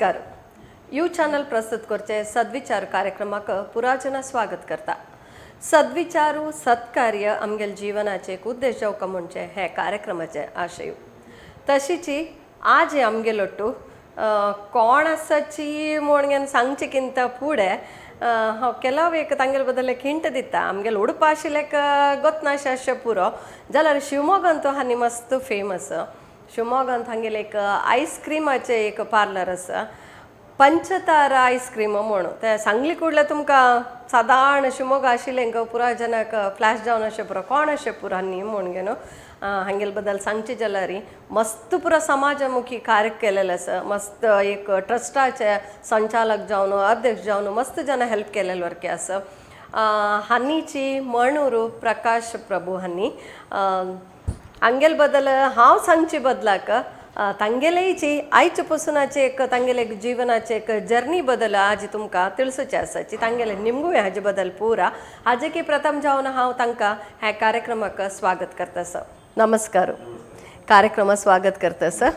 नमस्कार. You channel प्रस्तुत करचे सद्विचार कार्यक्रमाक पुराजना स्वागत करता. सद्विचारू सत्कार्य आमगेल जीवनाचे एक उद्देश जावका म्हणजे हे कार्यक्रमाचे आशय. तशीची आज आमगेलोट्टू कोण आसाची म्हणून सांगचेकिंत फुडें हांव केलो एक तांगेल बद्दल एक हिंट दिता. आमगेल उडपा आशिल्लेक गोतनाशे अशें पुरो जाल्यार शिवमोगांत हानी मस्त फेमस. शिवमोगांत हांगेले एक आयस्क्रिमाचे एक पार्लर आसा, पंचतारा आयस्क्रीम म्हणून. ते सांगली कुडले तुमकां सादारण शिवमोगा आशिल्लें पुरा जनाक फ्लॅश जावन अशें पुरो कोण अशें पुरा न्ही म्हणून गे न्हू. हांगेल बद्दल सांगचे जाल्यार मस्त पुरो समाजमुखी कार्य केलेले आसा. मस्त एक ट्रस्टाचे संचालक जावन अध्यक्ष जावन मस्त जना हेल्प केलेले वरके आसा. हानीची मणूर प्रकाश प्रभू हानी हांगेल बद्दल हांव सांगचे बदलाक तांगेलेची आयचे पसूनाचे एक तांगेले एक जीवनाचे एक जर्नी बद्दल आज तुमकां तिळसूचे आसाची. तांगेले निमगूय हाजे बद्दल पुरा हाजे की प्रथम जावन हांव तांकां ह्या कार्यक्रमाक स्वागत करता सर. नमस्कार. कार्यक्रमात स्वागत करता सर.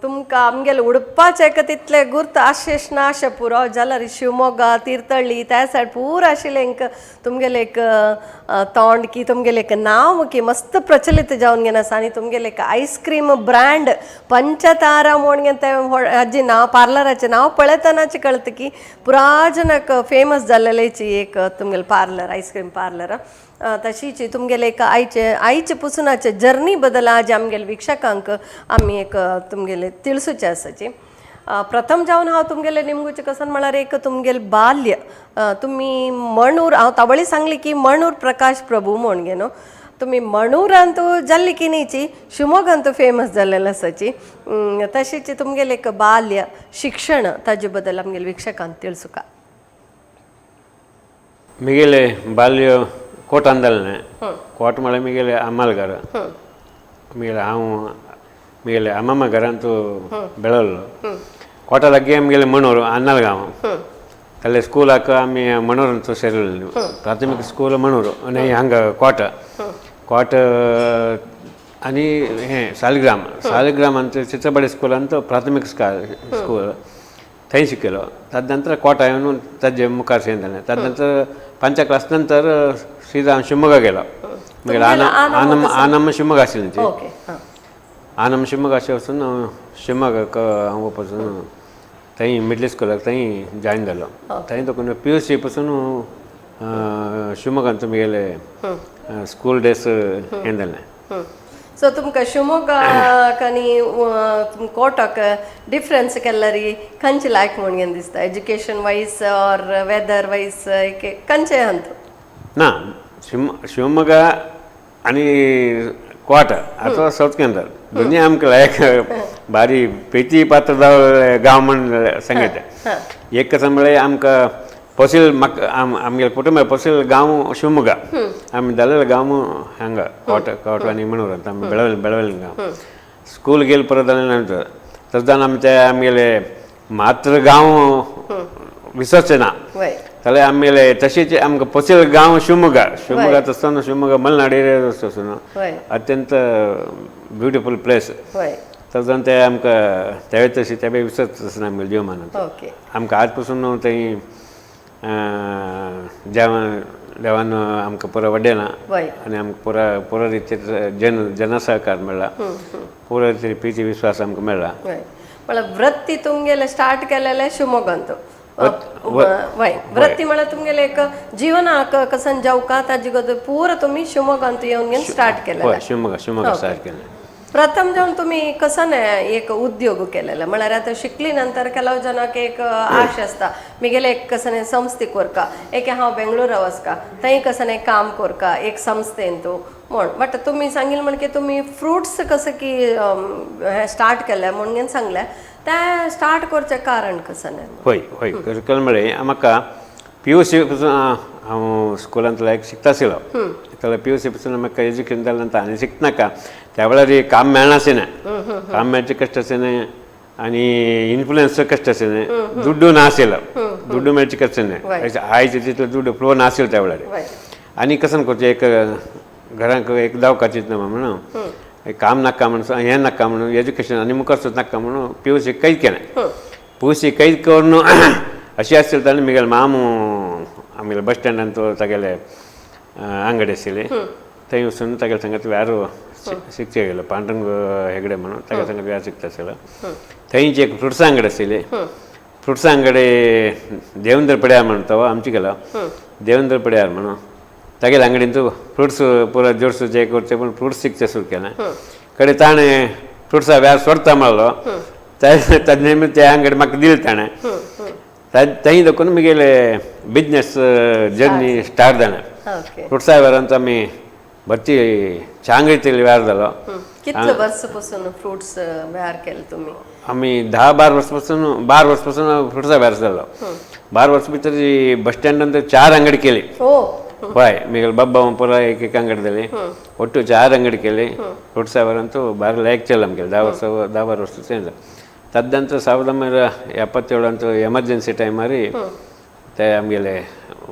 तुमकां आमगेले उडपाचे एक तितले गुर्त आशेश ना अशें पुरो जाल्यार शिवमोगा तीर्थहळ्ळी त्या सायड पुरो आशिल्लें एक तुमगेले एक तोंड की तुमगेले एक नांव की मस्त प्रचलित जावन गेन आसा. आनी तुमगेले एक आयस्क्रीम ब्रँड पंचतारा म्हणून ते हाजी नांव पार्लराचें नांव पळयतनाचें कळटा की पुराजनाक फेमस जाल्लेची एक तुमगेले पार्लर आयस्क्रीम पार्लर. तशीच तुमगेले एक आयचे पसूनाचे जर्नी बद्दल आज आमगेले विक्षकांक आमी एक तुमगेले तिळसूचे आसाची. प्रथम जावन हांव तुमगेले निमगूचे कसन म्हळ्यार एक तुमगेले बाल्य तुमी मणूर हांव तावळी सांगली की मणूर प्रकाश प्रभू म्हण गे न्हू. तुमी मणूरांत जाल्ली की न्हीची शिवमोगांत फेमस जाल्लेले आसाची. तशीच तुमगेले एक बाल्य शिक्षण ताजे बद्दल आमगेले विक्षकांक तिळसुका. मिगेले बाल्य कोट अंदलने कोट म्हळ्यार मिगेले अम्माल घर. मिगेले हांव मिगेले अम्मम्मा घरांत बेळल्लो. कोटा लागीं आमगेले मणूर अन्नाल गांव. जाल्यार स्कुलाक आमी मणूरांत सेरिल्ले. प्राथमीक स्कूल मणूर आनी हांगा कोट कोट आनी हें सालिग्रामांत चित्रबडी स्कुलांत प्राथमीक स्कूल थंय शिकलो. ताजे नंतर कोटा येवन ताजे मुखार सेंत जालें. ताजे नंतर 5th क्लास नंतर सीधा हांव शिवमोगा गेलो. मागीर आनम शिवमोगा आशिल्लें ती. आनम शिवमोगा अशें वचून शिवमोगाक हांव वचून थंय मिडल स्कुलाक थंय जॉयन जालो. थंय तकून PUC पसून शिवमोगांत तुमगेले स्कूल डेस हें जालें. सो तुमकां शिवमोगाक आनी कोटाक डिफरन्स केल्यार खंयचे लायक म्हणून दिसता education wise or weather wise खंयचे हंत ना. शिवमोगा आनी कोटा आतां सावथ केंद्र दोनी आमकां लायक भारी प्रिती पात्र गांव म्हण सांगता. एक कसं म्हळ्यार आमकां पॉसील म्हाका आमगेले कुटुंब पॉसील गांव शिवमोगा. आमी जालेले गांव हांगा कोट आनी मणूरांत आमी बेळवले गांव. स्कूल गेले परत जाले नंतर तशें जावन आमी ते आमगेले मात्र गांव विसरचे ना. जाल्यार आमगेले तशीच आमकां पॉसील गांव शिवमोगा आसतना शिवमोगा मलनाड एरिया वचून अत्यंत ब्युटिफूल प्लेस. तशें जावन ते आमकां ते तशी ते विसरता आसतना आमगेले जिवमानांत. आमकां आज पसून थंय देवान आमकां पुरो वड्डेलां आनी आमकां पुरो रितीन जनसहकार मेळ्ळा. पुरो रितीन प्रिती विश्वास आमकां मेळ्ळा. म्हळ्यार वृत्ती तुमगेले स्टार्ट केलेले शिवमोगांत. वृत्ती म्हळ्यार तुमगेले एक जिवनाक कसन जावका ताजे गत पुरो तुमी शिवमोगांत येवन घेवन स्टार्ट केलेले. शिवमोगा स्टार्ट केलें. प्रथम जावन तुमी कसन एक उद्योग केलेले म्हळ्यार आतां शिकली नंतर केलो जनाक एक आश आसता मिगेले एक कसन संस्थेक व्हरका एक हांव बेंगळुरा वचका थंय कसन काम करका एक संस्थेन तूं म्हण. बट तुमी सांगिल्लें म्हण की तुमी फ्रुट्स कसं की हे स्टार्ट केले म्हणून सांगलें ते स्टार्ट करचें कारण कसन. हय केलें म्हळ्यार म्हाका PUC पसून हांव स्कुलांत लायक शिकता आशिल्लो. जाल्यार PUC पसून म्हाका एज्युकेशन जालें नंतर आनी शिकनाका त्या वेळार काम मेळनाशिल्लें. काम मेळचें कश्ट आशिल्लें आनी इन्फ्लुएन्स कश्ट आशिल्लें. दुड्डू नाशिल्लो. दुड्डू मेळचें कश्ट आशिल्लें. आयचे तितलो दुड्डू फ्लो नाशिल्लो त्या वेळार. आनी कसन करचें एक घरांक एक जावका चिंतना म्हणून काम नाका म्हणून हें नाका म्हणून एज्युकेशन आनी मुखार सुद्दां नाका म्हणून PUC कैद केलें. PUC कैद करून अशें आसलें जाल्यार म्हगेले मामू आमगेले बस स्टँडान तो तागेले अंगडी आशिल्ली थंय वचून तागेले सांगत व्यार शिकचे गेलो पांडुरंग हेगडे म्हणून तागे सांगत व्यार शिकता आसलो. थंयची एक फ्रुट्सां अंगडी आशिल्ली. फ्रुट्सां अंगडी देवेंद्र पड्यार म्हणून तो आमची गेलो देवेंद्र पड्यार म्हणून तागेले अंगडीन तूं फ्रुट्स पुरो जोडसूं जे करचें पूण फ्रुट्स शिकचें सुरू केलें. कडेन ताणें फ्रुट्सां व्यार सोडता म्हणलो ताजे निमित्त ते अंगडी म्हाका दिली ताणें. थंय देखून म्हगेले बिजनेस जर्नी स्टार्ट जालें. फ्रुट्सां व्यारांत आमी भरती चांगळीतली व्यार जालो. कितले वर्स पासून फ्रुट्स वेअर केले तुम्ही? आमी 10-12 वर्स पासून फ्रुट्सां व्यार जालो. 12 वर्स भितर बस स्टँडान 4 अंगडी केली. हय म्हगेले बाबा पुरो एक अंगडी जाली. ಒಟ್ಟು 4 अंगडी केली. ಫ್ರೂಟ್ಸಾं व्यारांतू बारा लायक चल्ला आमगेले 10-12 वर्स चेंज. तदनंतर 1977 ಅಂತೂ ಎಮರ್ಜೆನ್ಸಿ ಟೈಮಾर ते आमगेले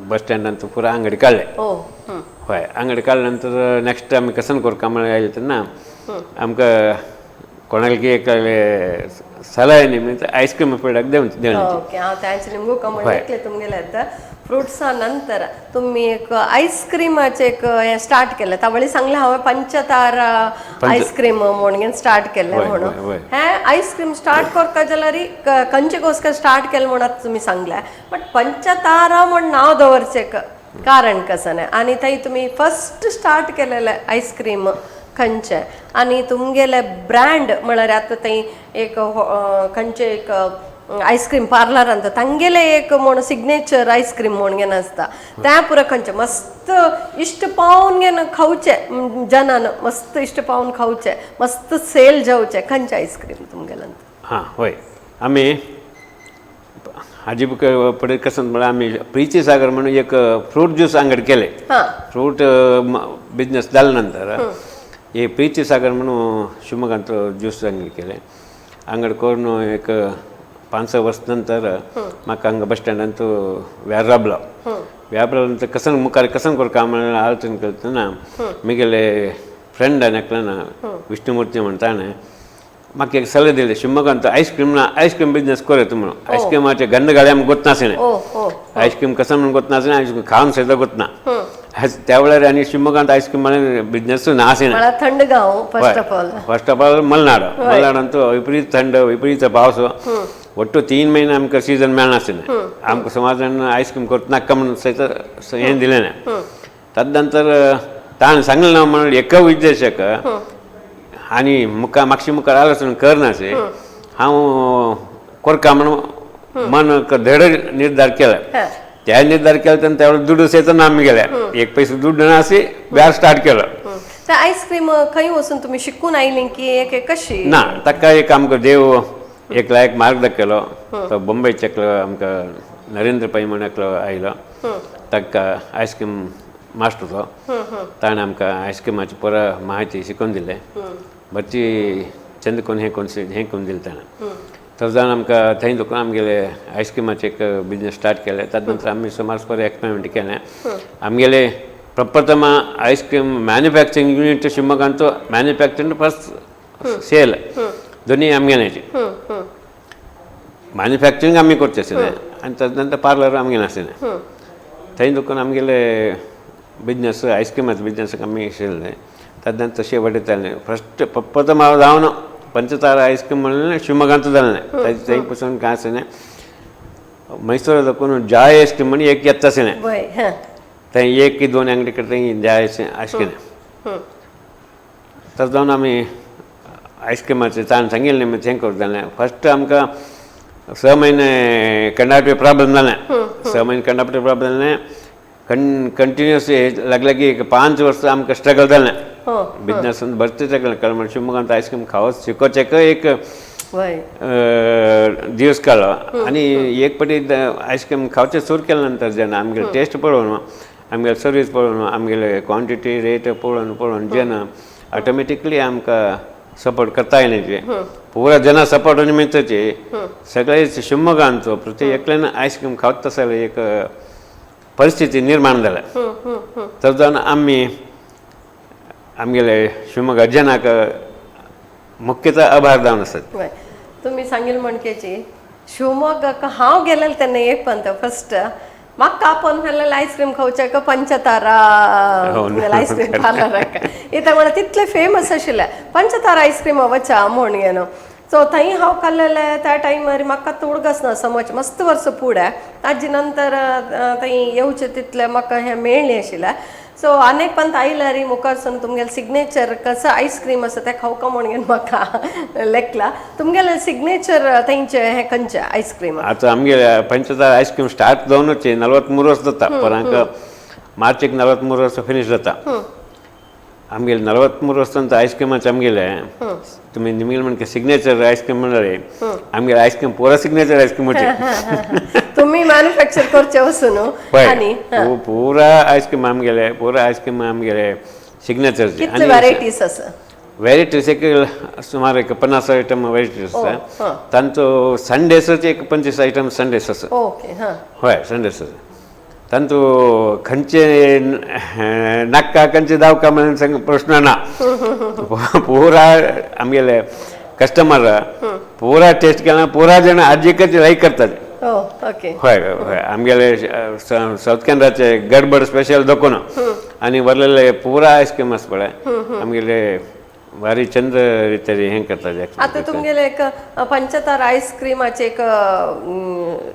बस स्टँडांत पुरो अंगडी काडले. हय अंगडी काडले नंतर नेक्स्ट आमी कसन करता म्हण आयले तेन्ना आमकां कोणाली एक सलाह निमित्त आईस्क्रीम प्रोडक्ट देवन ओके हांव तांचे निमगो कमेंट ऐकले तुमगेले फ्रुट्सा नंतर तुम्ही एक आईस्क्रीमाचे एक हे स्टार्ट केले तावळी सांगले हांवें पंचतारा आईस्क्रीम म्हणून स्टार्ट केले म्हणून हे आईस्क्रीम स्टार्ट करता जाल्यार खंयचेकोस्कर स्टार्ट केले म्हणून तुम्ही सांगले बट पंचतारा म्हण नांव दवरचें कारण कसं आनी थंय तुमी फर्स्ट स्टार्ट केलेले आईस्क्रीम खंयचे आनी तुमगेले ब्रँड म्हळ्यार आतां थंय एक खंयचे एक आईस्क्रीम पार्लर अंत तांगेले एक म्हण सिग्नेचर आईस्क्रीम म्हणून घेन आसता त्या पुरो खंयचे मस्त इश्ट पावून घेन खावचे जनान मस्त इश्ट पावून खावचे मस्त सेल जावचे खंयचे आईस्क्रीम तुमगेले? हां हय आमी हाजी पडे कसं म्हळ्यार आमी प्रिची सागर म्हणून एक फ्रूट ज्यूस अंगडी केले. फ्रूट बिजनेस जाले नंतर हे प्रिची सागर म्हणून शिवमोगांत ज्यूस अंगडी केले. अंगडी करून एक 5-6 वर्स नंतर म्हाका हांगा बस स्टँडांत व्यार राबलो. व्यार नंतर कसन मुखार कसन करता म्हणून आलोचन केलें तेन्ना म्हगेले फ्रेंडान एकल्यान विष्णुमूर्ती म्हणटा ताणें म्हाका एक सल्लो दिले शिवमोगांत आईस्क्रीम बिजनेस कर तूं म्हणून. आईस्क्रीमाचे गंध गाळे आमकां गोतनासलें. आईस्क्रीम कसन म्हणून गोतनासलें आईस्क्रीम खावन सुद्दां गोतना. त्या वेळार आनी शिवमोगांत आईस्क्रीम बिजनेस नासलें. थंड गांव फर्स्ट ऑफ ऑल मलनाडू विपरीत थंड विपरीत पावस ಒಟ್ಟು 3 महिने आमकां सीजन मेळनासलें. आमकां समाजान आईस्क्रीम करता नाका म्हणून सयत हें दिलें. तदनंतर ताणें सांगलें ना म्हणून एक उद्देशक आनी म्हापशी मुखार आलोचन करनासलें हांव करता म्हणून मन धड निर्धार केलो. त्या निर्धार केलो तेन्ना त्या वेळार दुडू सयत आमी गेले. एक पयसो दुड्ड नासी व्यार स्टार्ट केलो. ते आईस्क्रीम खंय वचून तुमी शिकून आयलीं की एक कशी? ना ताका एक आमकां देव एक लायक मार्ग दाखयलो. तो बॉम्बेचे एकलो आमकां नरेंद्र पै म्हणून एकलो आयलो. ताका आयस्क्रीम मास्टर तो ताणें आमकां आयस्क्रीमाची पुरो म्हायती शिकोवन दिलें. बरी चंद करून हें करून दिलें ताणें. तर जावन आमकां थंय दुकान आमगेले आयस्क्रीमाचे एक बिजनेस स्टार्ट केले. तातूंत आमी सुमार बरें एक्सपेरिमेंट केलें. आमगेले प्रप्रथम आयस्क्रीम मॅन्युफॅक्चरींग युनिट शिवमोगांत मॅन्युफॅक्चरींग फर्स्ट सेल दोनी आमगेल्याची. मॅन्युफॅक्चरींग आमी करचें आसलें आनी ताजे नंतर पार्लर आमगेलें आसलें. थंय दुकान आमगेले बिजनेस आयस्क्रीमाचो बिजनेस आमी आशिल्लें. ताजे नंतर तशें वाडयतालें. फर्स्ट प्रथम हांव जावन पंचतारा आयस्क्रीम म्हणून शिवमोगांत जालें. थंय पसून कांय आसलें. मैसूर देखून जाय आयस्क्रीम म्हणून एक येता आसलें. थंय 1 की 2 अंगडी कडेन थंय जाय आयस्क्रीम. तर जावन आमी आयस्क्रीमाचें ताणें सांगिल्लें हें करूं जालें. फर्स्ट आमकां 6 म्हयने कंडक्टिव प्रॉब्लम जालें. 6 म्हयने कंडक्टिव प्रॉब्लम जालें. कंटिन्युअस लागले की 5 वर्स आमकां स्ट्रगल जालें. बिजनेस भरती स्ट्रगल केलें म्हणून शिवमोगांत आयस्क्रीम खावच शिकोवचें एक दिवस काडलो. आनी एक पाटी आयस्क्रीम खावचें सुरू केले नंतर जेन्ना आमगेले टेस्ट पळोवन आमगेले सर्वीस पळोवन आमगेले क्वॉन्टिटी रेट पळोवन जेन्ना ऑटोमॅटिकली आमकां सपोर्ट करता येयलें. पुरा जना सपोर्ट निमित्तचे सगळे शिवमोगांचो प्रत्येक एकल्यान आयस्क्रीम खावत तसलें एक परिस्थिती निर्माण जाल्या. तर जावन आमी आमगेले शिवमोगा अज्जनाक मुख्यतः आभार जावन आसत. वय तुम्ही सांगिल म्हणकेची शिवमोग्गाक हांव गेलेले तेन्ना एक पंत फर्स्ट म्हाका आपण व्हेल्लेले आयस्क्रीम खावचे का पंचतारा आयस्क्रीम पार्लराक इता म्हणल्यार तितले फेमस आशिल्ले पंचतारा आयस्क्रीम वचा म्हूण येनो सो थंय हांव खाल्लेले त्या टायमार म्हाका तोडगस ना समज मस्त वर्स फुडें ताजे नंतर थंय येवचें तितलें म्हाका हें मेळ्ळें आशिल्लें सो अनेक पंत आयल्यार मुखारसून तुमगेले सिग्नेचर कसं आयस्क्रीम आसा तें खावका म्हणून म्हाका लेखला तुमगेले सिग्नेचर थंयचे हें खंयचें आयस्क्रीम आतां आमगे पंचतारा आयस्क्रीम स्टार्ट जावनूच 43 वर्स जाता परांक मार्चेक 43 वर्स फिनिश जाता आमगेले 43 वर्सांत आयस्क्रीमाचें आमगेले तुमी निमगेले म्हणके सिग्नेचर आयस्क्रीम म्हणल्यार आमगेले आयस्क्रीम पुरा सिग्नेचर आयस्क्रीम तुम्ही मॅन्युफॅक्चर करचे वचून आनी पुरा आयस्क्रीम आमगेले सिग्नेचर कितले व्हरायटीज आसा व्हरायटीज एक सुमार एक 50 आयटम व्हरायटीज आसा तांचो संडेसच एक 25 आयटम संडेस आसा ओके हय संडेस आसा तांतू खंयचे नाका खंयचे दावका म्हणून सांग प्रश्न ना पुरा आमगेले कस्टमर पुरा टेस्ट केला पुरा जाण आजीकच लायक करतात ओके हय हय आमगेले साऊथ केंद्राचे गडबड स्पेशल दोकोन आनी व्हरलेले पुरा आयस्क्रीम आसा पळय आमगेले भारी चंद रितीन हें करतात आता तुमगेले एक पंचतारा आयस्क्रीमाचे एक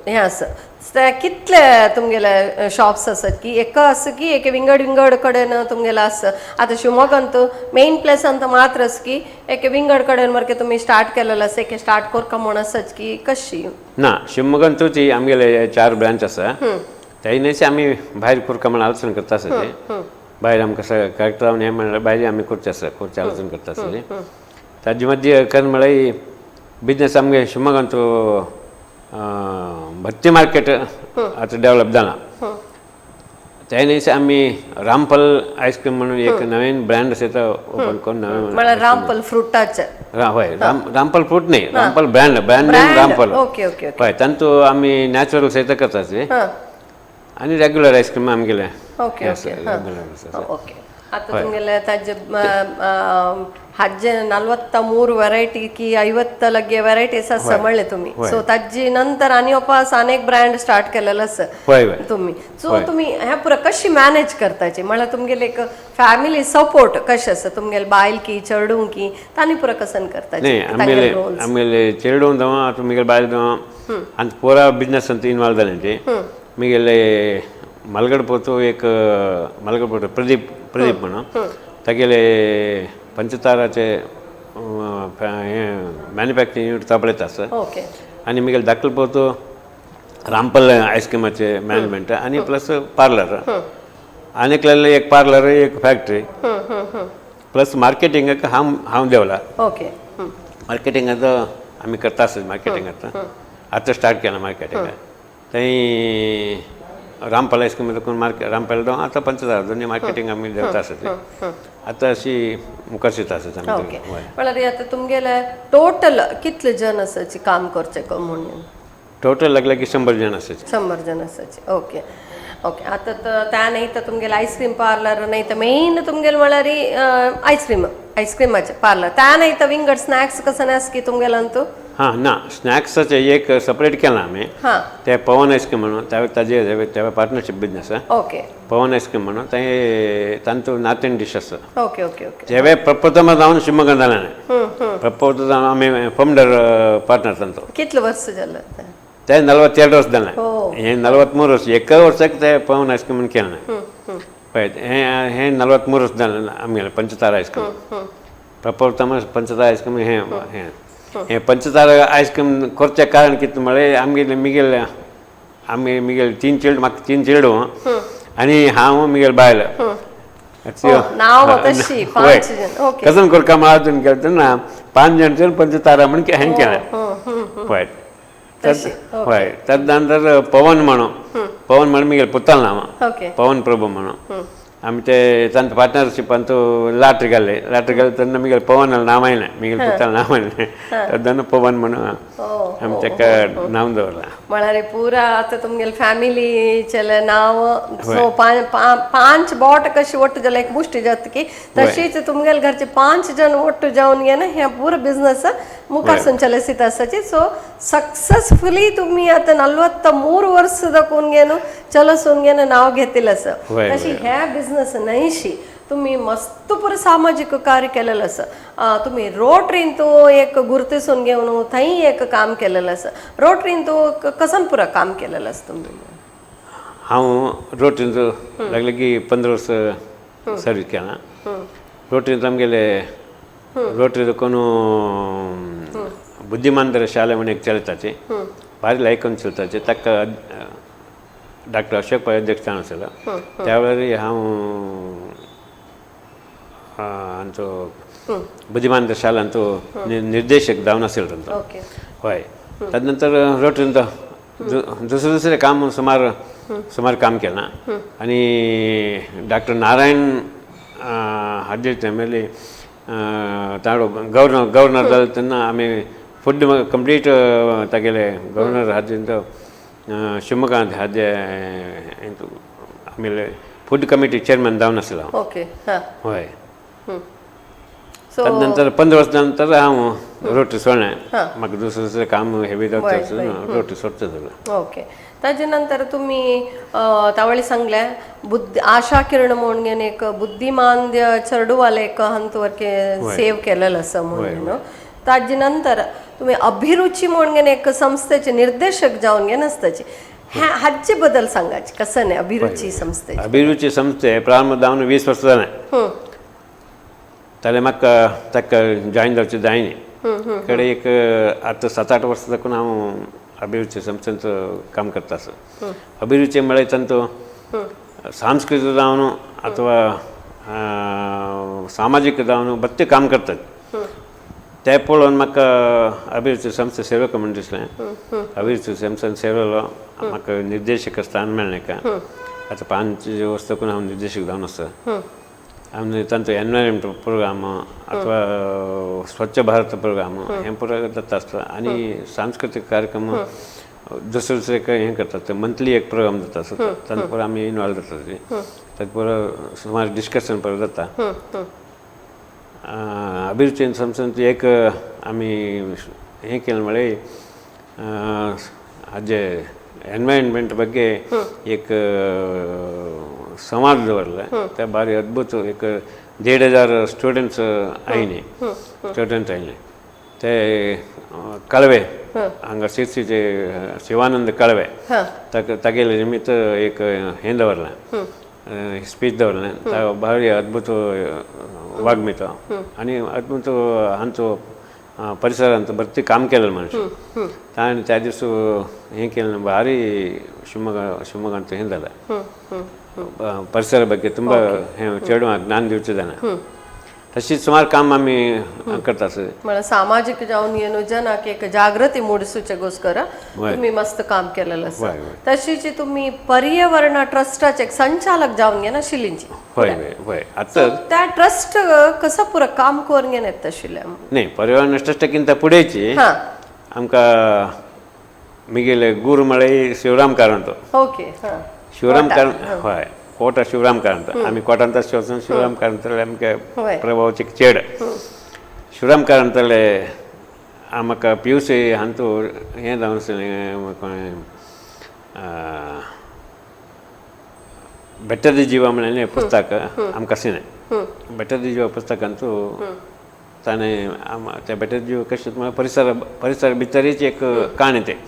हें आसा कितले तुमगेले शॉप्स आसात की एक आसा की एक विंगड कडेन तुमगेले आसा आतां शिवमोगांत मेन प्लेसांत मात्र आसा की एक विंगड कडेन मरे तुमी स्टार्ट केलेलो आसा एक स्टार्ट करता म्हूण आसात की कशी ना शिवमोगांतूच आमगेले 4 ब्रांच आसा तेन्नाच आमी भायर करता म्हण आलोचना करता आसा ते भायर आमकां करेक्ट रावन हें म्हणल्यार भायर आमी करचे आसा खुर्ची आलोचना करता आसली ताजे मदीं खरें म्हळ्यार बिजनस आमगे शिवमोगांत भत्ती मार्केट आतां डेवलप जाला तेन्नाच आमी रामफल आयस्क्रीम म्हणून एक नवीन ब्रँड आसा तो ओपन करून नवें म्हळ्यार रामफल फ्रुटाचे हय रामफल फ्रूट न्ही रामफल ब्रँड नेम रामफल ओके ओके हय तांतू आमी नॅचरल सयत करताचे आनी रेग्युलर आयस्क्रीम आमगेले ओके ओके ओके आता तुमगेले ताजे हाजे 43 व्हरायटी की 50 लगे व्हरायटीज आसा म्हणले तुम्ही सो ताजे नंतर आनी वापस अनेक ब्रँड स्टार्ट केलेलो आसा तुम्ही सो तुम्ही हे पुरा कशी मॅनेज करताचे म्हळ्यार तुमगेले एक फॅमिली सपोर्ट कशें आसा तुमगेले बायल की चेडूं की तांणी पुरा कसन करताचे आमगेले चेडूं जावं तुमगेले बायल जावं आनी पुरा बिजनसांत इनवॉल्व जालें ते मिगेले मलगडपोचो एक मलगडपोचो प्रदीप म्हणून तागेले पंचताराचे मॅन्युफॅक्चरींग युनिट चाबळेत आसा आनी मिगेले दाखलपोचो रामपल आयस्क्रीमाचे मॅनेजमेंट आनी प्लस पार्लर आनीक एक पार्लर एक फॅक्टरी प्लस मार्केटिंगाक हांव देवला मार्केटिंगाचो आमी करता आसत मार्केटिंगाचो आतां स्टार्ट केलां मार्केटिंगाक थंय रामपाल आयस्क्रीम करून रामपाल जावन आतां पंचतारा दोनी मार्केटिंग आमी देंवता आसत आतां अशी मुखार शिता आसत आमी म्हळ्यार आतां तुमगेले टोटल कितले जण आसाचे काम करचे म्हणून टोटल लागले की 100 जण आसाचे 100 जण आसाचे ओके ओके आतां त्या नाही तर तुमगेले आयस्क्रीम पार्लर नाही तर मेन तुमगेले म्हळ्यार आयस्क्रीमाचे पार्लर त्या नाही तर विंगड स्नॅक्स कसं नास की तुमगेल्यांतू हां ना स्नॅक्साचे एक सेपरेट केलां आमी ते पवन आयस्क्रीम म्हणून ताजे पार्टनरशीप बिजनस ओके पवन आयस्क्रीम म्हणून तांचो नॉर्थ इंडियन डिश आसा ओके ओके ओके तेवे प्रप्रथम जावन शिवमोगा जालें प्रप्रथम जावन आमी फाउंडर पार्टनर तांचो कितले वर्स जालें ते 42 वर्स जालें हे 43 वर्स एका वर्साक ते पवन आयस्क्रीम म्हणून केलें पळय हे 43 वर्स जालें आमगेलें पंचतारा आयस्क्रीम प्रप्रथम पंचतारा आयस्क्रीम हे पंचतारा आयस्क्रीम करचें कारण कितें म्हळ्यार आमगेले मिगेले 3 चेडूं म्हाका 3 चेडूं आनी हांव मिगेल बायल कसन करता मारून केलें तेन्ना 5 जाण पंचतारा म्हणून हें केलें पळय हय ताजे नंतर पवन म्हणून मिगेल पुताल नांव पवन प्रभू म्हणून आमी ते तांचो पार्टनरशिपान तो लाटरी घाले तेन्ना मिगेल पवन नांव आयलें मिगेल पुतालें नांव आयलें तेन्ना पवन म्हणून आमी ताका नांव दवरलां म्हळ्यार पुरा आतां तुमगेले फॅमिलीचेले नांव सो पांच बोट कशी ಒಟ್ಟು जाले एक मुश्टी जातकी तशीच तुमगेले घरचे 5 जण ಒಟ್ಟು जावन घे ना हे पुरो बिझनेस मुखारसून चलसीत आसाची सो सक्सेसफुली तुम्ही आता 43 वर्षದ कोणगेನು चलसून घेणं नाव घेतलेलं असं तशी ह्या बिझनेस नाहीशी तुम्ही मस्त पुरं सामाजिक कार्य केलेलं असं तुम्ही रोटरीन तो एक गुर्तिसून घेऊन थंय एक काम केलेलं असं रोटरीन तो कसन पुरं काम केलेलं असं तुम्ही हांव रोटरीन लागले की 15 वर्स सर्वीस केलां रोटरीन आमगेले रोटरी कोणू बुद्धिमांतर शाले म्हणून एक चलताचे भारी लायकून चलताचे ताका डॉक्टर अशोक पै अध्यक्ष आसलो त्या वेळार हांव आमचो बुद्धिमांतर शालान तो निर्देशक जावन आसलो तांचो हय ताजे नंतर रोटरीन दुसरें काम सुमार काम केलां आनी डॉक्टर नारायण हाजेर टायमार ताणो गव्हर्नर जालो तेन्ना आमी फूड कंप्लीट तागेले गव्हर्नर हाजेर तो शिवमोगांत हाजे आमगेले फूड कमिटी चेअरमॅन जावन आसलो ओके हय ताजे नंतर 15 वर्सां नंतर हांव रोटरी सोडलें म्हाका दुसरें काम हेवी जाता रोटरी सोडचो जालो ओके ताजे नंतर तुम्ही तावळी सांगले आशा किरण म्हणून घेवन एक बुद्धिमांद्य चेडूवाले एक हंतवरके सेव केलेलं असं म्हणून ताजे नंतर तुम्ही अभिरुची म्हणून घेवन एक संस्थेचे निर्देशक जावन घेन आसताचे हाचे बद्दल सांगाचे कसं नाही अभिरुची संस्थे प्रारंभ जावन 20 वर्सां जालें जाल्यार म्हाका ताका जॉयन जावचें जायना कडेन एक आतां 7-8 वर्सां साकून हांव अभिरुची संस्थेंत काम करता असं अभिरुची म्हळ्यार तांचो सांस्कृतिक जावन अथवा सामाजीक जावन बरें काम करतात ते पळोवन म्हाका अभिरुची संस्थे सेवक म्हणून दिसलें अभिरुची संस्थेन सेवलो म्हाका निर्देशक स्थान मेळ्ळें का आतां 5 वर्सां साकून हांव निर्देशक जावन आसा आमी तांचो एनवायरमेंट प्रोग्राम अथवा स्वच्छ भारत प्रोग्राम हें पुरो जाता आसता आनी सांस्कृतीक कार्यक्रम दुसरे हें करतात मंथली एक प्रोग्राम जाता आसता तातूंत पुरो आमी इनवॉल्व जातात तातूंत पुरो सुमार डिस्कशन पुरो जाता अभिरुची संस्थेंत एक आमी हें केलें म्हळ्यार हाजे एनवायरमेंट ಬಗ್ಗೆ एक समाज दवरले ते बारी अद्भुत एक 1,500 स्टुडंट्स आयले ते कळवे हांगा शिर्सीचे शिवानंद कळवे तागेले निमित्त एक हें दवरलें स्पीच दवरलें तो बारी अद्भुत वाग्मी तो आनी अद्भुत हांचो परिसरांत बरें काम केलें मनुष्य ताणें त्या दिसा हें केलें भारी शिवमोगांत हें जालें परिसरा ಬಗ್ಗೆ ತುಂಬ ಚೇಡು ज्ञान दिवचें जालें तशीच सुमार काम आमी करता म्हळ्यार सामाजीक जावन येवजनाक एक जागृती मोडसूचे गोस्कर तुम्ही मस्त काम केलेलं आसा तशीच तुम्ही पर्यावरण ट्रस्टाचे एक संचालक जावन घेन आशिल्लींची हय हय आतां त्या ट्रस्ट कसं पुरो काम करून घेन येता आशिल्लें न्ही पर्यावरण ट्रस्टाकिंत फुडेंची आमकां मिगेले गुरू म्हळ्यार शिवराम कारंतो ओके शिवराम कारंत हय कोटा शिवराम कारंत आमी कोटांत वचून शिवराम कारंतले आमकां प्रभावाची चेड शिवराम कारंतले म्हाका PUC हांतू हें जावन आसलें बेटर दी जिवा म्हणलें पुस्तक आमकां आशिल्लें बेटर दी जिवा पुस्तकांतू ताणें त्या बेटर जिवा कशें म्हळ्यार परिसरा भितरच एक काणी तें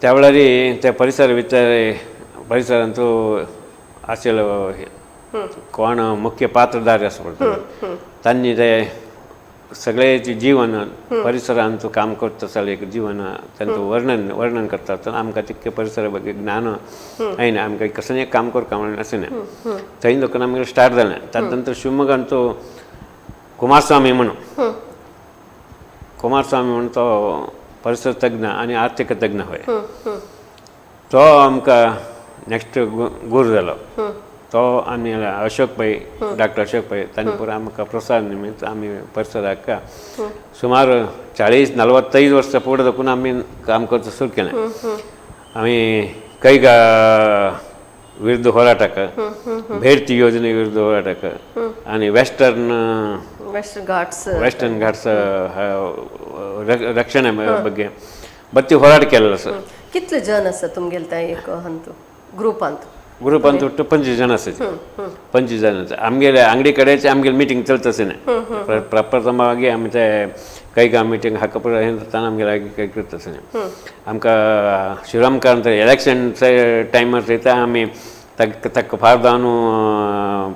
त्या वेळार त्या परिसरा भितर परिसरांत आशिल्लो कोण मुख्य पात्रधारी आसा पडटा तांणी ते सगळें जीवन परिसरांत काम करता आसलें एक जीवन तांचो वर्णन करता आसतना आमकां तितकें परिसरा ಬಗ್ಗೆ ज्ञान आयना आमकां कसलें एक काम करता म्हणून आसलें थंय लोकांक आमगेलें स्टार्ट जालें ताजे नंतर शिवमोगांत तो कुमारस्वामी म्हणून तो परिसर तज्ञ आनी आर्थीक तज्ञ हय तो आमकां नेक्स्ट गुरू जालो तो आमी अशोक पै डॉक्टर अशोक पै तांणी पुरो आमकां प्रोत्साहन निमित्त आमी परिसराक सुमार 40-45 वर्सां फुडें देखून आमी काम करचें सुरू केलें. आमी कैगा विरुद्ध होराटाक, भेरती योजने विरुद्ध होराटाक आनी वेस्टर्न घाट्स रक्षणे ಬಗ್ಗೆ बत्ती होराट केल्लो आसा. कितले जण आसा तुमगेले त्या एक हंतू ग्रुपांत? ग्रुपांत ಒಟ್ಟು 25 ಜನ ಆಸೆ. 25 ಜನ आमगेले अंगडी कडेचे आमगेले मीटिंग चलतसे प्रप्रथमವಾಗಿ आमचे कैगा मीटिंग हाका पुरो हे जाताना आमगेले काही करतसे आमकां शिवराम कांत इलेक्शन टायमार सयता आमी तक फार जावन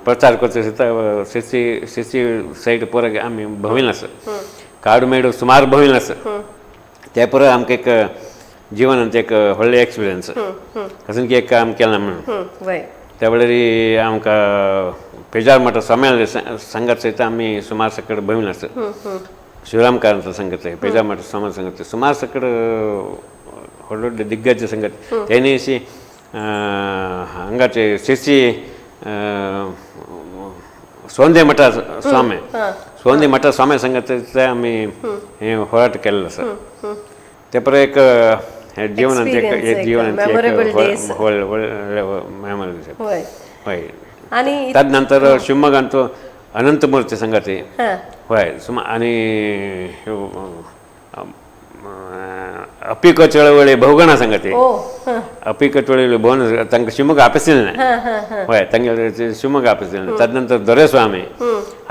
प्रचार करता सयता सिसी सायड पुरो आमी भोंविल्ले आसा. काडू मेडू सुमार भोंविल्ले आसा. ते पुरो आमकां एक जिवनांत एक व्हडले एक्सपिरियन्स अजून की एक काम केलां म्हणून त्या वेळार आमकां पेजार मठ स्वाम्याल संघात सयत आमी सुमार सकट भोंविल्ले आसा. शिवराम कांत संगत पेजार मठ स्वामी संगत सुमार सकट व्हडले व्हडले दिग्गज संगत तेणी अशी हांगाचे शिर्सी सोंदे मठ स्वामी संगत आमी हे होराट केल्लो आसा. ते परत एक जीवनांत हय. आणि तदनंतर शिवमोगांत अनंतमूर्ती संगती हय आनी अपिक चळवळी भोवगणा संगती अपिक चळवळी भोवन तांकां शिवमोगा आपिसिल्लें हय तांगे शिवमोगा आपिसिल्लें. तदनंतर दोरेस्वामी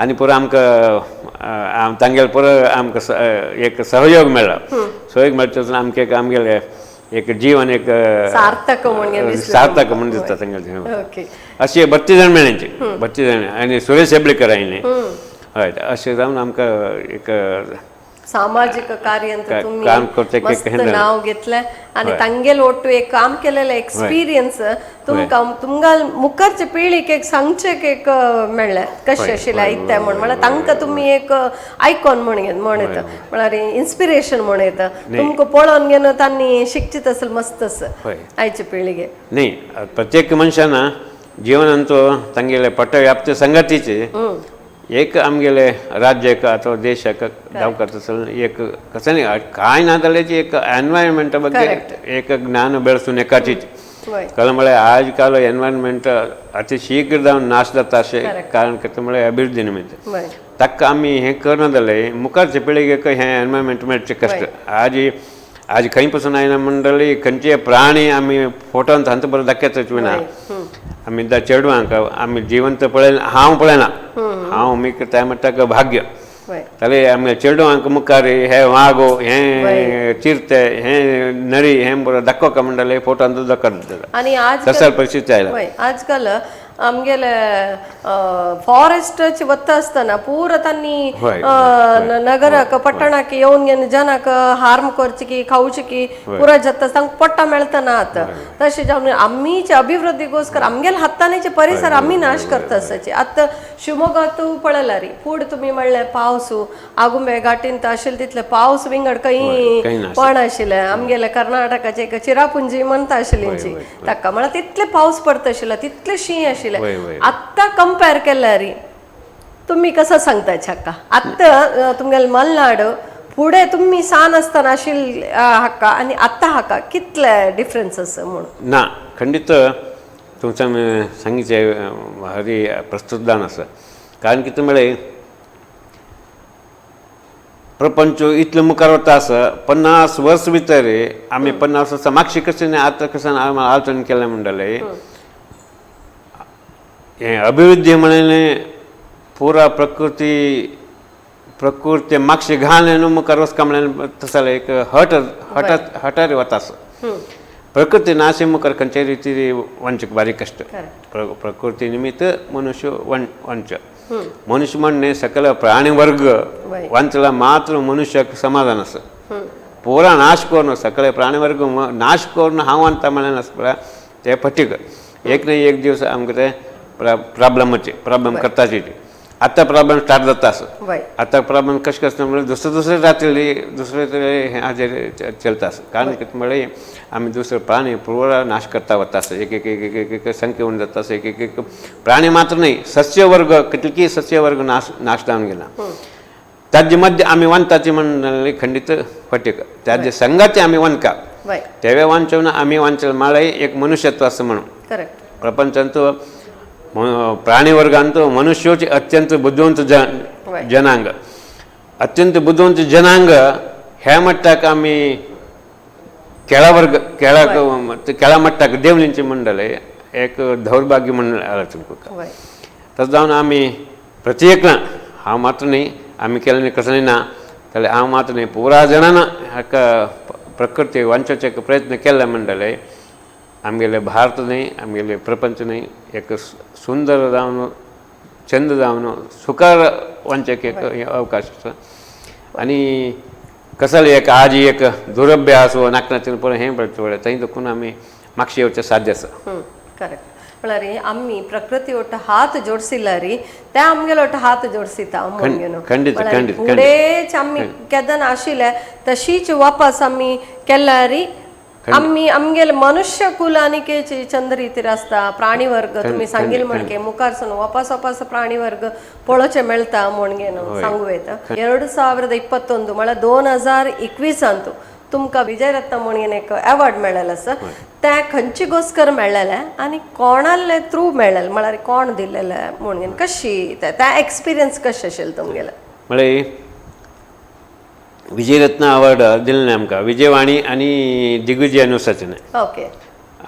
आनी पुरो आमकां तांगेले पुरो आमकां एक सहयोग मेळ्ळो. सहयोग मेळटा आमकां आमगेले एक जीवन एक सार्थक म्हणून दिसता तांगेले अशें 32 जाण मेळ्ळेंचे 32 जाण आनी सुरेश हेबळेकर आयिल्ले हय अशें जावन आमकां एक सामाजिक कार्य तुम्ही नाव घेतलं आणि तांगेल ओटू एक काम केलेलं एक्सपिरियन्स तुमकां मुखारचे पिळीक एक सांगचेक एक मेळ्ळें कशें आशिल्लें आयत्या म्हण तांकां तुमी एक आयकॉन म्हणत म्हळ्यार इन्स्पिरेशन म्हणत तुमकां पळोवन घेवन तांणी शिकचीत असेल मस्त आयचे पिळगे न्ही प्रत्येक मनशान जिवनांत तांगेले पट्टव्याप्त संगतीचे एक आमगेले राज्याक अथवा देशाक जावं करता आसतना एक कसं न्ही कांय ना जाल्यार एक एनवायरमेंटा ಬಗ್ಗೆ एक ज्ञान बेळसून एकाचीच कारण म्हळ्यार आज काल एनवायरमेंट अति शीघ्र जावन नाश जाता अशें कारण करता म्हळ्यार अभिवृद्धी निमित्त ताका आमी हें करना जाल्यार मुखारचे पिळगेक हें एनवायरमेंट मेळचें कश्ट आज खंय पासून आयना म्हणटली खंयचे प्राणी आमी फोटोन तांचो बरो दाखयतच ना आमी चेडवांक आमी जिवंत पळयलें हांव पळयना हांव मी त्या म्हणटा भाग्य जाल्यार आमगे चेडवांक मुखार हे वागो हे चिरते हे नरी हे बरो दाखोवका म्हणटले फोटोन दाखयता आनी तसली परिस्थिती आयला. आजकाल आमगेले फॉरेस्टची वत्ता आसतना पुरो तांणी नगराक पट्टणाक येवन घेवन जनाक हार्म करचे की खावचे की पुरो जाता तांकां पट्टा मेळटा ना आतां तशें जावन आमीचे अभिवृद्धीकोस्कर आमगेले हातांनीचे परिसर आमी नाश करता आसाचे. आतां शिवमोगा तूं पळयला रे फूड तुमी म्हणलें पावस आगुंबे घाटींत आशिल्ले तितले पावस विंगड खंय पण आशिल्ले आमगेले कर्नाटकाचे एक चिरापुंजी म्हणटा आशिल्लींची ताका म्हळ्यार तितले पावस पडटा आशिल्लो तितले शीं आशिल्लें आत्ता कंपेर केल्यार तुम्ही कसं सांगता हाका आत्ता तुमगेले मलनाड फुडें तुमी सान आसतना आशिल्ले हाका आनी आत्ता हाका कितले डिफरन्स आसा म्हणून? ना खंडीत तुमचें सांगितलें भारी प्रस्तुतदान आसा कारण कितें म्हळ्यार प्रपंच इतलो मुखार वता आसा 50 वर्स भितर आमी 50 वर्सां मागची कशें आतां कशें आलोचना केलें म्हणटले हें अभिवृद्धी म्हणलें पुरा प्रकृती मागशी घालून न्हू मुखार वचका म्हणलें तसो एक हटार वता आसा प्रकृती नाश मुखार खंयचे रिती वंचक बारीक कश्ट प्रकृती निमित्त मनुष्य वंच मनुष्य म्हणणे सकल प्राणी वर्ग वांचला मात्र मनुष्याक समाधान आसा पुरा नाश करून सकल प्राणी वर्ग नाश करून हांव आणता म्हणलें आसता ते फटीक एक ना एक दिवस आमकां ते प्रॉब्लेम करताची आतां प्रॉब्लेम स्टार्ट जाता आसा वय आतां प्रॉब्लेम कशें कशें म्हणल्यार दुसरे रात्री दुसरे तरेन हाजेर चलता आसा कारण कितें म्हळ्यार आमी दुसरे प्राणी पुरा नाश करता वता आसा एक एक एक एक एक एक संख्या उणी जाता आसा एक एक एक प्राणी मात्र न्ही सस्य वर्ग कितलींय सस्य वर्ग नाश जावन गेला ताजे मध्य आमी वनताची म्हणली खंडीत फटीक ताजे संघाचे आमी वनका वय तेवे वांचून आमी वांचल म्हळ्यार एक मनुष्यत्व आसा म्हणून करेक्ट प्रपंचांतो प्राणी वर्गांतो मनुष्योचे अत्यंत बुद्धिवंत जनांग अत्यंत बुद्धिवंत जनांग ह्या मट्टाक आमी केळा वर्ग केळा मट्टाक देवलींचे मंडळ एक दौर्भाग्य मंडळ आला तुमकां वय तसं जावन आमी प्रत्येक हांव मात्र न्ही आमी केलें न्ही कसलें ना जाल्यार हांव मात्र न्ही पुरा जाणांना हाका प्रकृती वांचोवचे प्रयत्न केल्ले म्हणटले आमगेले भारत न्ही आमगेले प्रपंच न्ही एक सुंदर जावन छंद जावन सुखार वांचेक एक अवकाश आसा आनी कसले एक आज एक दुरभ्यास व नाकनाचें पळय हें पळय थंय देखून आमी मागशे येवचें साध्य आसा करेक्ट म्हळ्यार आमी प्रकृती ಒಟ್ಟು हात जोडसिल्ला री त्या आमगेलो ಒಟ್ಟು हात जोडसिता खंडीत खंडीत फुडेच आमी केदन आशिल्ले तशीच वापस आमी केल्या री आमी आमगेले मनुष्य कुल आनीकेची चंद रितीर आसता प्राणी वर्ग तुम्ही सांगिल म्हणके मुखारसून वापस वापस प्राणी वर्ग पळोवचे मेळटा म्हणगे सांगू येता 2021 म्हळ्यार 2021 तुमकां विजय रत्न म्हणून एक अवॉर्ड मेळ्ळेलो आसा त्या खंयची गोस्कर मेळ्ळेलें आनी कोणाले थ्रू मेळ्ळेलें म्हळ्यार कोण दिलेलें म्हणून कशी त्या एक्सपिरियन्स कशें आशिल्लें तुमगेलें म्हळ्यार विजयरत्न अवॉर्ड दिल्लें आमकां विजयवाणी आनी दिग्विजय न्यूसाचें ओके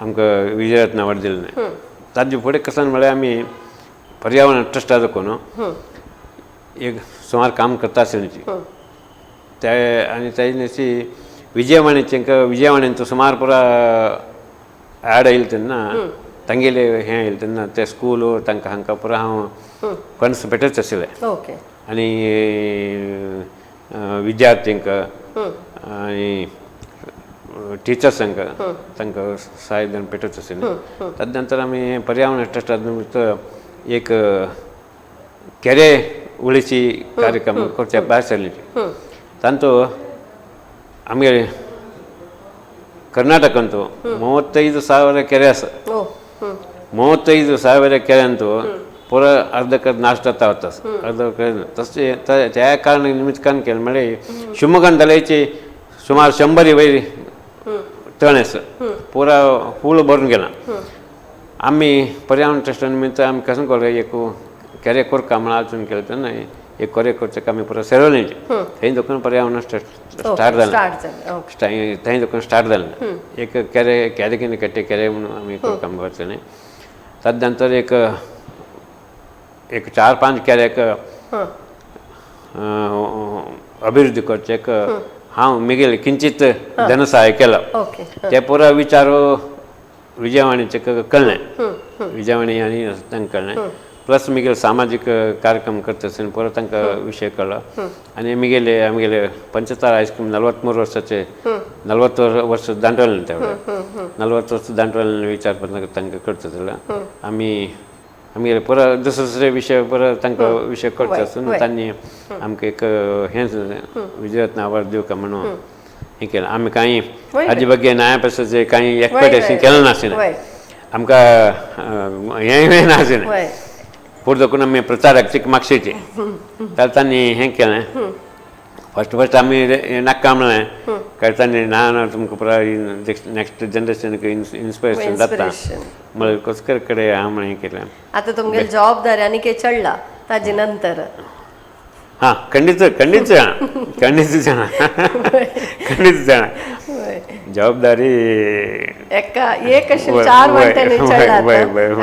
आमकां विजयरत्न अवॉर्ड दिल्लें ताजे फुडें कसान म्हळ्यार आमी पर्यावरण ट्रस्टा देखून एक सुमार काम करता आशिल्लीं ते आनी ताजी विजयवाणीचो सुमार पुरा ॲड येयले तेन्ना तांगेले हें येयलें तेन्ना ते स्कूल तांकां हांकां पुरा हांव फंड्स भेटच आशिल्ले ओके आनी विद्यार्थींक आनी टिचर्सांक तांकां सहाय दिवन पेटच आशिल्लें ताजे नंतर आमी पर्यावरण ट्रस्टा एक केरे उळीची कार्यक्रम करचे भायर सरले तांचो आमगे कर्नाटकांतू 35,000 ಕೆರೆ ಆಸ 35,000 ಕೆರೆ ಅಂತೂ ಪೂರ ಅರ್ಧಕ್ಕೆ ನಾಶ जाता होता अर्धಕ್ಕೆ तसे त्या कारण निमित्तान केलें म्हळ्यार शिवमोगांत सुमार 100 वयर तण आसा पुरा फूल भरून गेला आमी पर्यावरण ट्रस्टा निमित्त आमी कशें केलें एक केरे कोरका म्हण आजून केलें तेन्ना एक कोरे करचें आमी पुरो सेरवलेंचे थंय देखून पर्यावरण स्टार्ट जालें थंय देखून स्टार्ट जालें एक केरे कितें कट्टे केरे म्हणून आमी काम करतले ताजे नंतर एक 4-5 केऱ्याक अभिवृद्धी करचेक हांव मिगेल किंचित धनसहाय केलो ते पुरो विचार विजयवाणीचे कळ्ळें विजयवाणी आनी तांकां कळ्ळें प्लस मिगेल सामाजीक कार्यक्रम करता आसतना पुरो तांकां विशय कळ्ळो आनी आमगेले पंचतारा हायस्कूल 43 वर्साचे 40 वर्स दांडवले ते 40 वर्स दांडवले विचार तांकां करता जाल्यार आमगेले पुरो दुसरे विशय पुरो तांकां विशय करता आसतना तांणी आमकां एक हें विजयरत्न अवॉर्ड दिवका म्हणून हें केलें आमी कांय हाजे बग्गे न्याया पेसाचें कांय एक्सपेक्टेशन केलें नाशिल्लें आमकां हें नाशिल्लें पूण देखून आमी प्रचाराक मागशेची जाल्यार तांणी हें केलें फस्ट आमी नाका म्हणलें काय तांणी ना तुमकां पुरा नॅक्स्ट जनरेशनाक इन्स्पिरेशन जाता म्हळ्यार कसकर कडेन हांव म्हणून हें केलें आतां तुमगेली जबाबदारी आनी के चडला ताजे नंतर हां खंडीत जाणा जबाबदारी एक अशी 4 वंट्यांनी चडला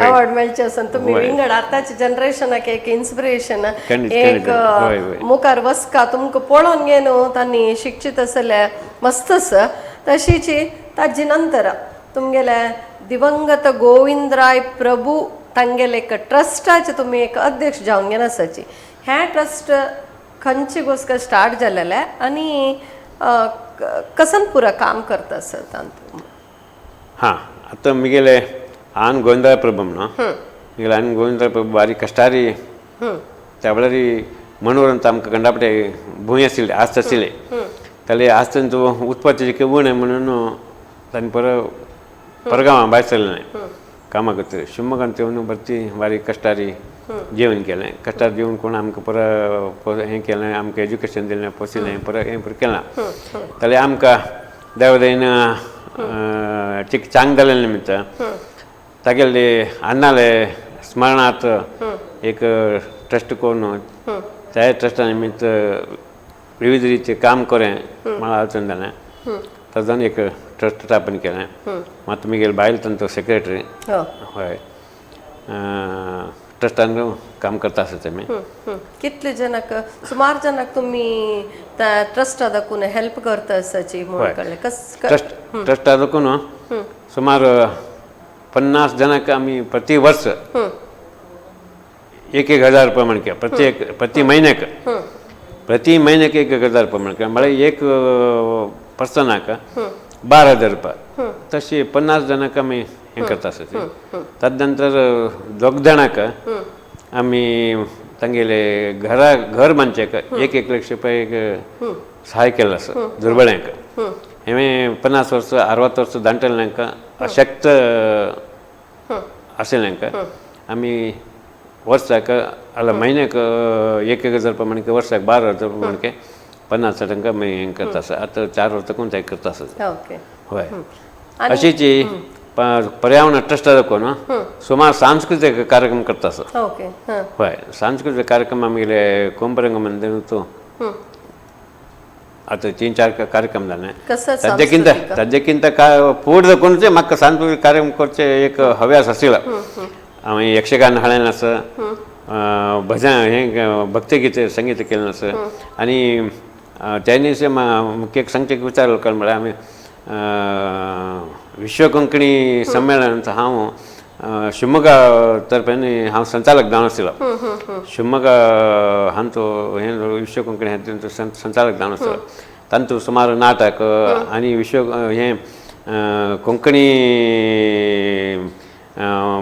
अवॉर्ड मेळचे आसून तुमी विंगड आतांच्या जनरेशनाक एक इन्स्पिरेशन एक मुखार वचका तुमकां पळोवन घे न्हू तांणी शिक्षीत आसले मस्त आसा तशीच ताजे नंतर तुमगेले दिवंगत गोविंदराय प्रभू तांगेले एक ट्रस्टाचे तुमी एक अध्यक्ष जावन घेवन आसाची ह्या ट्रस्ट खंयची गोश्ट स्टार्ट जालेले आनी कसन पुरा काम करता आसत तांतून हां आतां मुगेले आन गोविंदराय प्रभू म्हणून मुगेले आन गोविंदराय प्रभू बारी कश्टारी वेळार मनोर आमकां गंडापटे भूंय आशिल्ले आस्त आशिल्ले जाल्यार आस्तांचो उत्पत्तीचे उणें म्हणून तांणी परगांवां भायर सरलें कामां करता शिवमोगांत येवन बरी बारीक कश्टारी जेवण केलें कश्टार जेवण कोण आमकां हें केलें आमकां एज्युकेशन दिलें पोसिलें हें केलां जाल्यार आमकां देवदायेन चांग जाले निमित्त तागेले अन्नाले स्मरणार्थ एक ट्रस्ट करून त्या ट्रस्टा निमित्त विविध रीतीचे काम करें मला अडचण जालें तातूंत एक ट्रस्ट स्थापन केलें मात मुगेल बायल तांचो सेक्रेटरी हय ट्रस्टान काम करता आसा तेमी कितले जनाक सुमार जनाक तुमी त्या ट्रस्टा दाखून हेल्प करता आसाची म्हणून कळ्ळें ट्रस्टा दाखून सुमार 50 जनाक आमी प्रति वर्स 1,000 रुपया म्हणके प्रति म्हयन्याक 1,000 रुपया म्हणके म्हळ्यार एक पर्सनाक 12,000 रुपया तशी 50 जनाक आमी हें करता आसा ताजे नंतर 2 जाणांक आमी तांगेले घर बांदचेक 1 लाख रुपया सहाय केलें आसा दुर्बळ्यांक हें 50 वर्स 60 वर्स जाणटेल्यांक अशक्त आशिल्ल्यांक आमी वर्साक म्हयन्याक 1,000 रुपया म्हणके वर्साक 12,000 रुपया म्हणके 50 तांकां आमी हें करता आसा आतां 4 वर्साकून ते करता आसा हय अशीच पर्यावरण ट्रस्टा दाखोवन सुमार सांस्कृतिक कार्यक्रम करता आसा हय सांस्कृतिक कार्यक्रम आमगेले कोंबरंग मंदिरांतू आतां 3-4 कार्यक्रम जाले ताजेकिंत फूड दाखोवनच म्हाका सांस्कृतिक कार्यक्रम करचे एक हव्यास आशिल्लो हांवें यक्षगान हाडलें आसा भजन हें भक्तिगीत संगीत केलें आसा आनी त्या दिसा म्हाका एक सांगचें विचार कळ्ळें म्हळ्यार आमी विश्व कोंकणी संमेलनांत हांव शिवमोगा तर्फेन हांव संचालक जावन आशिल्लो शिवमोगा हांचो हें विश्व कोंकणी हातूंत संचालक जावन आशिल्लो तातूंत सुमार नाटक आनी विश्व हें कोंकणी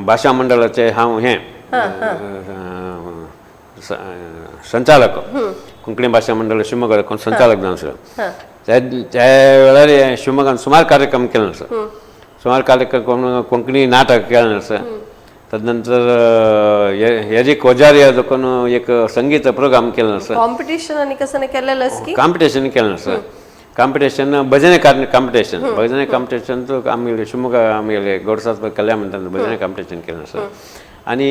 भाशा मंडळाचे हांव हें संचालक कोंकणी भाशा मंडळ शिवमोगा कोण संचालक जावन आशिल्लो त्या वेळार शिवमोगान सुमार कार्यक्रम केले आसा सुमार कार्यक्रम कोंकणी नाटक केलें आसा ताजे नंतर हेजी कोजारिया देखून एक संगीत प्रोग्राम केलें आसा कॉम्पिटिशन आनी कसं केलेलं कॉम्पिटिशन केलें आसा कॉम्पिटिशन भजने कॉम्पिटिशन तो आमगेले शिवमोगा आमगेले गौडसाद कल्याण म्हणटा भजने कॉम्पिटिशन केलें आसा आनी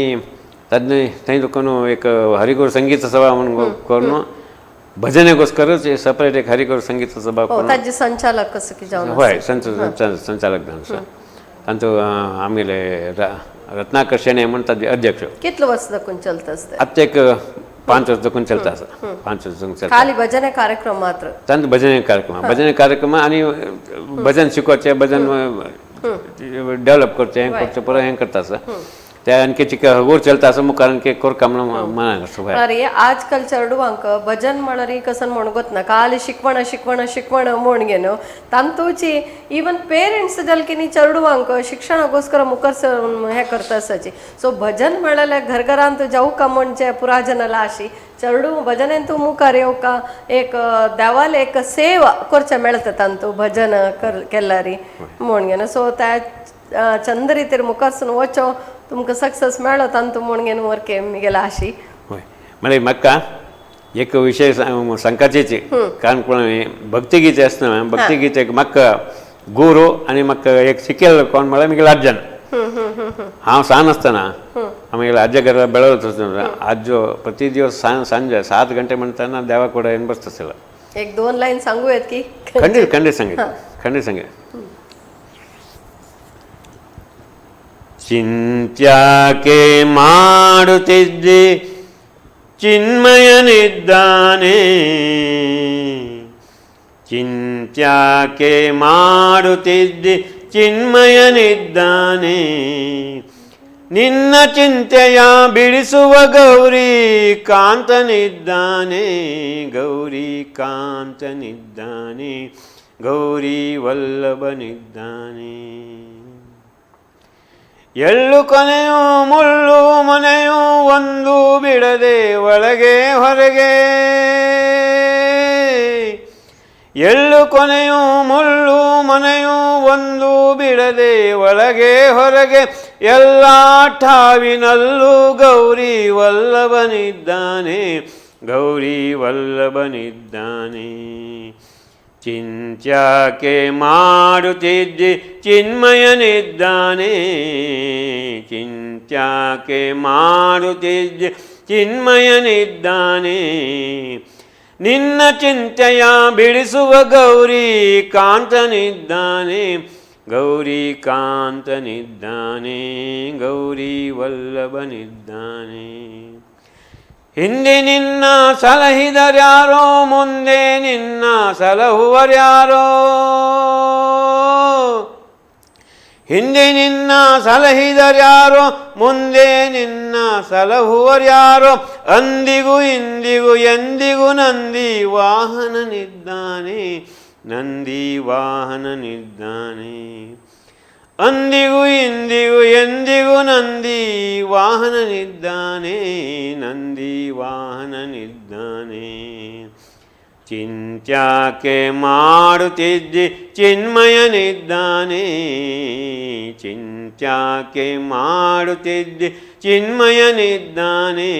ताजे थंय देखून एक हरिगुरू संगीत सभा म्हणून करून भजनेकोस्करच सेपरेट एक हरिगुरू संगीत सभा ताजे संचालक कसं की जावन हय संचालक जावन आसा तांचो आमगेले रत्नाकर शेणे म्हणून ताजे अध्यक्ष कितले वर्स दाखून चलता आसता आतां एक 5 वर्स दाखून चलता आसा 5 वर्स चलता खाली भजने कार्यक्रम मात्र तांचो भजने कार्यक्रम आनी भजन शिकोवचें भजन डेवलप करचें हें करचें पुरो हें करता आसा ते आणखी चिक हगूर चलता आसा मुखार आणखी कोरका म्हणून मनाक आसा अरे आजकाल चेडवांक भजन म्हणरी कसं म्हणगोत ना खाली शिकवण म्हण घेन तांतूची इवन पेरेंट्स जाल की न्ही चेडवांक शिक्षणाकोस्कर मुखार हें करता आसाची सो भजन म्हळ्यार घरघरांत जावका म्हणचे पुराजनाला अशी चेडू भजनेन तूं मुखार येवका एक देवाले एक सेवा करचें मेळटा तांतू भजन केल्यारी म्हण घेन सो त्या चंद रितीर मुखारसून वचो तुमकां सक्सेस मेळ्ळो तांतू म्हण घेवन वरके मिगेला आशी हय म्हळ्यार म्हाका एक विशय सांगपाचेची कारण भक्तिगीत आसतना भक्तिगीतेक म्हाका गुरू आनी म्हाका एक शिकयल्लो कोण म्हळ्यार मिगेल आज्यान हांव ल्हान आसतना आमगेले आज्या घरा बेळगत आसतना आज्यो प्रति दिवस सांजे 7 गंटे म्हणटाना देवा कडेन येवन बसता आसलो 1-2 लायन सांगू येत की खंडीत सांगे ಚಿಂತ್ಯಾಕೆ ಮಾಡುತ್ತಿದ್ದೆ ಚಿನ್ಮಯನಿದ್ದಾನೆ ಚಿಂತ್ಯಾಕೆ ಮಾಡುತ್ತಿದ್ದೆ ಚಿನ್ಮಯನಿದ್ದಾನೆ ನಿನ್ನ ಚಿಂತೆಯ ಬಿಡಿಸುವ ಗೌರಿ ಕಾಂತನಿದ್ದಾನೆ ಗೌರಿ ಕಾಂತನಿದ್ದಾನೆ ಗೌರಿ ವಲ್ಲಭನಿದ್ದಾನೆ ಎಳ್ಳು ಕೊನೆಯು ಮುಳ್ಳು ಮನೆಯು ಒಂದು ಬಿಡದೆ ಒಳಗೆ ಹೊರಗೆ, ಎಳ್ಳು ಕೊನೆಯು ಮುಳ್ಳು ಮನೆಯು ಒಂದು ಬಿಡದೆ ಒಳಗೆ ಹೊರಗೆ, ಎಲ್ಲ ಠಾವಿನಲ್ಲೂ ಗೌರಿ ವಲ್ಲಭನಿದ್ದಾನೆ, ಗೌರಿ ವಲ್ಲಭನಿದ್ದಾನೆ. ಚಿಂತ್ಯಾಕೆ ಮಾಡುತ್ತಿದ್ದಿ ಚಿನ್ಮಯನಿದ್ದಾನೆ, ಚಿಂತ್ಯಾಕೆ ಮಾಡುತ್ತಿದ್ದಿ ಚಿನ್ಮಯನಿದ್ದಾನೆ. ನಿನ್ನ ಚಿಂತೆಯ ಬಿಡಿಸುವ ಗೌರಿ ಕಾಂತನಿದ್ದಾನೆ, ಗೌರಿ ಕಾಂತನಿದ್ದಾನೆ, ಗೌರಿ ವಲ್ಲಭನಿದ್ದಾನೆ. ಹಿಂದೆ ನಿನ್ನ ಸಲಹಿದರ್ಯಾರೋ, ಮುಂದೆ ನಿನ್ನ ಸಲಹುವರ್ಯಾರೋ, ಹಿಂದೆ ನಿನ್ನ ಸಲಹಿದರ್ಯಾರೋ, ಮುಂದೆ ನಿನ್ನ ಸಲಹುವರ್ಯಾರೋ. ಅಂದಿಗೂ ಇಂದಿಗೂ ಎಂದಿಗೂ ನಂದಿ ವಾಹನನಿದ್ದಾನೆ, ನಂದಿ ವಾಹನನಿದ್ದಾನೆ. ಅಂದಿಗೂ ಇಂದಿಗೂ ಎಂದಿಗೂ ನಂದಿ ವಾಹನನಿದ್ದಾನೆ, ನಂದಿ ವಾಹನನಿದ್ದಾನೆ. ಚಿಂತ್ಯಾಕೆ ಮಾಡುತ್ತಿದ್ದಿ ಚಿನ್ಮಯನಿದ್ದಾನೆ, ಚಿಂತ್ಯಾಕೆ ಮಾಡುತ್ತಿದ್ದಿ ಚಿನ್ಮಯನಿದ್ದಾನೆ.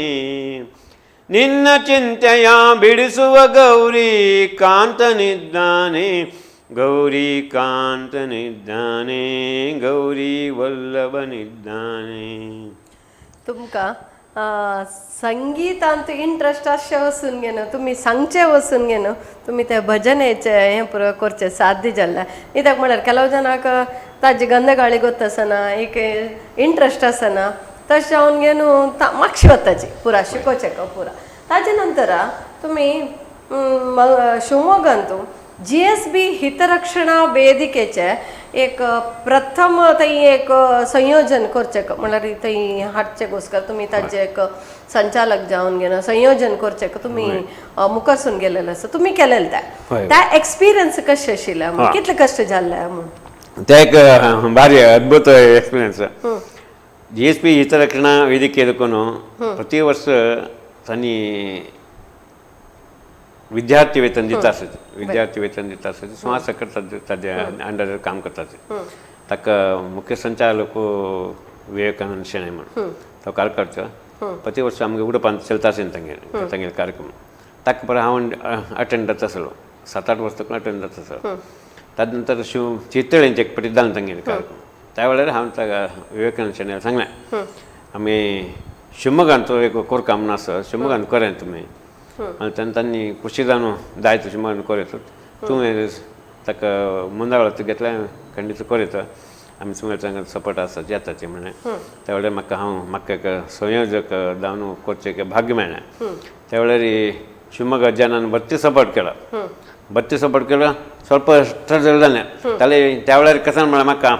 ನಿನ್ನ ಚಿಂತೆಯ ಬಿಡಿಸುವ ಗೌರಿ ಕಾಂತನಿದ್ದಾನೆ, ಗೌರಿ ಕಾಂತನಿದ್ದಾನೆ, ಗೌರಿ वल्लभनिದ್ದಾನೆ. तुमका संगीत अंतू इंटरेस्ट अशें वचून घेन तुमी सांगचे वचून घेन तुमी ते भजनेचे हें पुरो करचे साध्य जाल्ले. कित्याक म्हळ्यार केलो जाणांक ताजी गंधगाळी गोत आसना, एक इंटरेस्ट आसना, तशें जावन घेन मातशी वताची पुरा शिकोवचें पुरा. ताजे नंतर तुमी शिवमोगांतू GSB हितरक्षणा वेदिकेचे एक प्रथम थंय एक संयोजन करचें म्हळ्यार थंय हाडचे घोस्कर तुमी ताजे एक संचालक जावन घेन संयोजन करचें तुमी मुखारसून गेलेले आसा, तुमी केलेले त्या एक्सपिरियन्स कशें आशिल्लें, कितले कश्ट जाल्ले म्हूण ते एक भारी अद्भुत एक्सपिरियन्स. GSB हितरक्षणा वेदिके एदुकोनु प्रति वर्ष तांणी विद्यार्थी वेतन दिता आसत, विद्यार्थी वेतन दिता आसत. सुमार सकट ताजे अंडर काम करतात. ताका मुख्य संचालक विवेकानंद शेणे म्हणून तो कार्यकर्तो प्रति वर्ष आमगे उडपांत चलता आसले तांगेले कार्यक्रम. ताका पर हांव अटेंड जाता आसलो, 7-8 वर्स तक अटेंड जाता आसलो. ताजे नंतर चितळेंचे एक फावटी जालें तांगेले कार्यक्रम. त्या वेळार हांव ताका विवेकानंद शेणेला सांगलें आमी शिवमोगांत एक कोरकाम आसा, शिवमोगांत करें तुमी. आनी तेन्ना तांणी खुशी जावन जायतो शिवमोगांत करीत तुवें ताका मुंदावळांत घेतलें खंडीत करीत आमी तुमगे तांकां सपोर्ट आसा येताचें म्हणलें. त्या वेळार म्हाका एक संयोजक जावन करचें एक भाग्य मेळ्ळें. त्या वेळार शिवमोगा जनान भरती सपोर्ट केलो, भरती सपोर्ट केलो. स्वल्प स्ट्रगल जालें ताले. त्या वेळार कसान म्हळ्यार म्हाका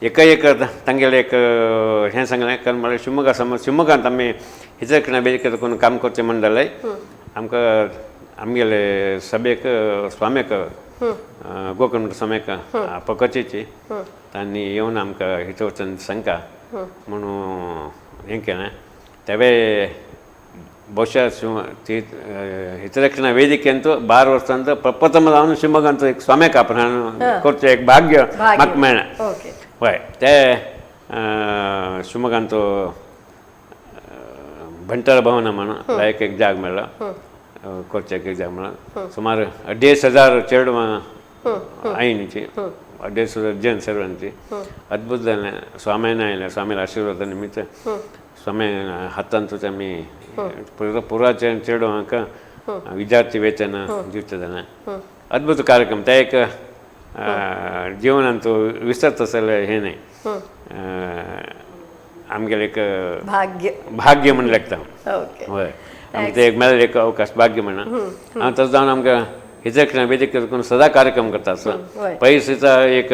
एक तांगेलें एक हें सांगलें, कारण म्हळ्यार शिवमोगा समज शिवमोगांत आमी हितरक्षणा वेदिके कोण काम करचें म्हण जालें आमकां आमगेले सभेक स्वामीक गोकर्ण स्वामीक पकचेची तांणी येवन आमकां हितू वचून सांगता म्हणून हें केलें. तेवे ಬಹುಶಃ हितरक्षणा वेदिकेंत 12 वर्सांत प्रथम जावन शिवमोगांत एक स्वाम्याक आपण करचें एक भाग्य म्हाका मेळ्ळें. हय, ते शिवमोगांत भंटार भवन म्हणून लायक एक जाग मेळ्ळो करचें एक जाग मेळ्ळो. सुमार 1,500 चेडवां आईनीची, 1,500 जन सर्वांची. अद्भुत जालें. स्वाम्यान आयलें, स्वामीला आशिर्वादा निमित्त स्वामी हातांतूच आमी पुरा चेडवांक विद्यार्थी वेतन दिवचें जालें. अद्भुत कार्यक्रम. ते एक जिवनांत विसरत आसलें हें न्ही, आमगेलें एक भाग्य म्हण लागता. हय, आमकां ते एक मेळ्ळें एक अवकाश भाग्य म्हणून. हांव तसो जावन आमकां हितरक्षणा वेदिके करून सदां कार्यक्रम करता आसता. पयलींचा एक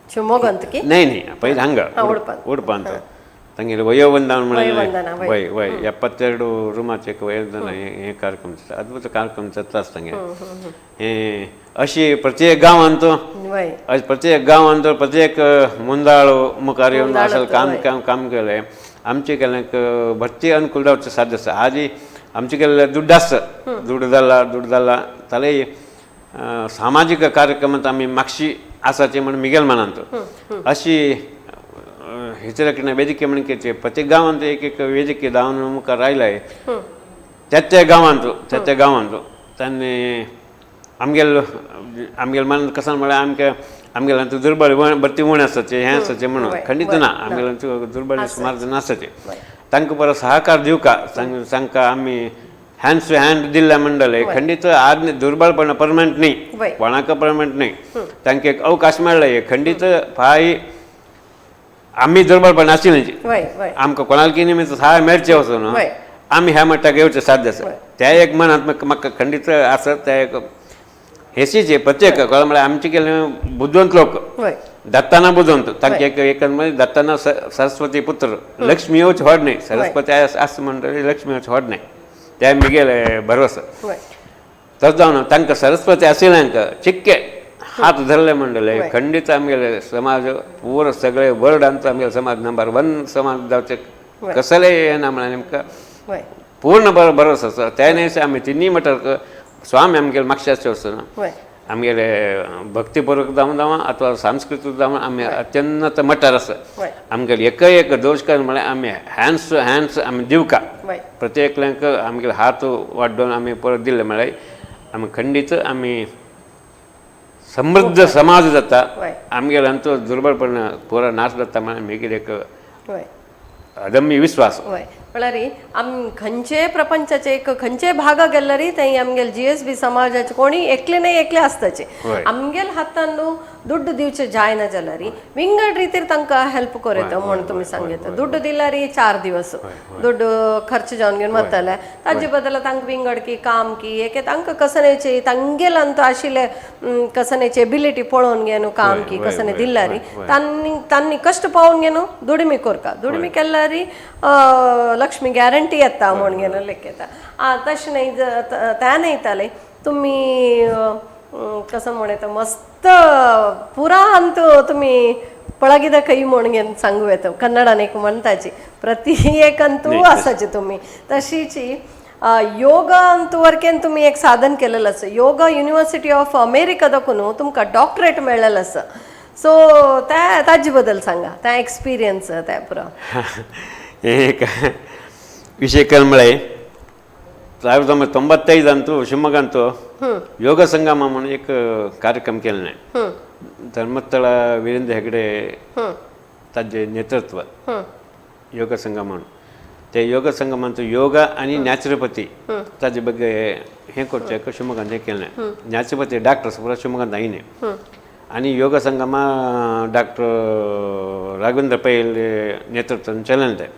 शिवमोगांत की नाही पयलीं हांगा उडपांत तांगेले वयोवंदन वयोवंदन, म्हणे वय वय 72 रुमाचे एक वयोवंदन हे कार्यक्रम जाता अद्भुत कार्यक्रम जाताच तांगे हे अशी प्रत्येक गांवांत वय प्रत्येक गांवांत प्रत्येक मुंदाळो मुखार येवन असल काम केलें आमचे केलें भरती अनुकूल जावचें साध्य आसा आजी आमचे केल्ले दुड्ड आसता दुड्ड जाल्ला ताले सामाजीक कार्यक्रमांत आमी मागशी आसाचे म्हण मिगेल मानांत अशी हेचेर वेदिके म्हण प्रत्येक गांवांत एक वेदिके जावन मुखार आयलाय त्या गांवांत तांणी आमगेल मन कसं म्हळ्यार आमगेल्यांत दुर्बळ भरती उणे आसताचे हें आसताचें म्हणून खंडीत ना आमगेल्यांत दुर्बळ सुमार जाण आसताचे तांकां परत सहकार दिवका तांकां आमी हँड टू हँड दिल्ल्या म्हणटले खंडीत आज दुर्बळपण परमनंट न्ही कोणाक परमनंट न्ही तांकां एक अवकाश मेळ्ळा खंडीत फाय आमी दुर्बळपण आशिल्लीं आमकां कोणाक निमित्त सहाय मेळचें वचून आमी ह्या मट्टाक येवचें साध्य आसा त्या एक मनांत म्हाका खंडीत आसत त्या एक हेसीचे प्रत्येक कळ्ळें म्हळ्यार आमचे केल्ले बुद्धवंत लोक दत्ताना बुद्धवंत तांचे एक दत्ताना सरस्वती पुत्र लक्ष्मी येवच व्हड न्ही सरस्वती आसा म्हणटरी लक्ष्मी येवच व्हड न्ही ते मिगेले भरवस तस जावन तांकां सरस्वती आशिल्ल्यांक चिक्के हात धरले म्हणटले खंडीत आमगेले समाज पूर सगळे वर्ल्डांत आमगेले समाज नंबर 1 समाज जावचे कसले येना म्हळ्यार नेमका पूर्ण भरोस आसा त्याने आमी तिनी मटर स्वामी आमगेले मागशे वचून आमगेले भक्तीपूर्वक जावं अथवा सांस्कृतीक जावं आमी अत्यंत मट्टार आसा आमगेले एक दोश म्हळ्यार आमी हँड्स टू हँड्स आमी दिवका प्रत्येकल्यांक आमगेले हात वाडोवन आमी परत दिले म्हळ्यार आमी खंडीत आमी समृद्ध समाज जाता आमगेल्यांचो दुर्बळपण पुरो नाश जाता म्हळ्यार म्हगेले एक अदम्य विश्वास म्हळ्यार आम खंयचे प्रपंचाचे खंयचे भाग गेल्यार थंय आमगेले GSB समाजाचे कोणी एकले नाही एकले आसताचे आमगेल हातान न्हू दुड्ड दिवचे जायना जाल्यार विंगड रितीर तांकां हेल्प करता म्हणून तुमी सांगितले दुड्ड दिल्यार 4 दिवस दुड्ड खर्च जावन घेवन वतले ताजे बदला तांकां विंगड की काम की एक तांकां कसनेचे तांगेलांत आशिल्ले कसनेचे एबिलिटी पळोवन घेवन काम की कसने दिल्यार तांणी कश्ट पावून घेवन दुडमी करता दुडमी केल्यार लक्ष्मी गॅरंटी येता म्हणून घेवन लेख येता तशें नाही त्या नाही ताले तुम्ही कसं म्हणता मस्त पुरा अंत तुम्ही पळगिದ ಕೈ म्हणून सांगू येतं कन्नडान एक म्हणताची प्रति एक अंतू असाचे तुम्ही तशीची योगा अंतवरकेन तुम्ही एक साधन केलेलं असं योगा युनिव्हर्सिटी ऑफ अमेरिकादकून तुमकां डॉक्टरेट मेळलेलं असं सो त्या ताजे बद्दल सांगा त्या एक्सपिरियन्स त्या पुरा एक विषय केलो म्हळ्यार 1995 ಅಂತೂ ಶಿವಮೊಗ್ಗಂತೂ ಯೋಗ ಸಂಗಮ म्हणून एक कार्यक्रम केले धर्मस्थळ वीरेंद्र हेगडे ताजे नेतृत्व योग संगम म्हणून ते योग संगमांचो योगा आनी नॅचरोपॅथी ताजे ಬಗ್ಗೆ हे करचें शिवमೊಗ್ಗಂತ हे केलें नॅचरोपॅथी डॉक्टर्स पुरो शिवमೊಗ್ಗಂತ आयिल्ले आनी योग संगमा डॉक्टर राघवेंद्र पै नेतृत्वान चललें तें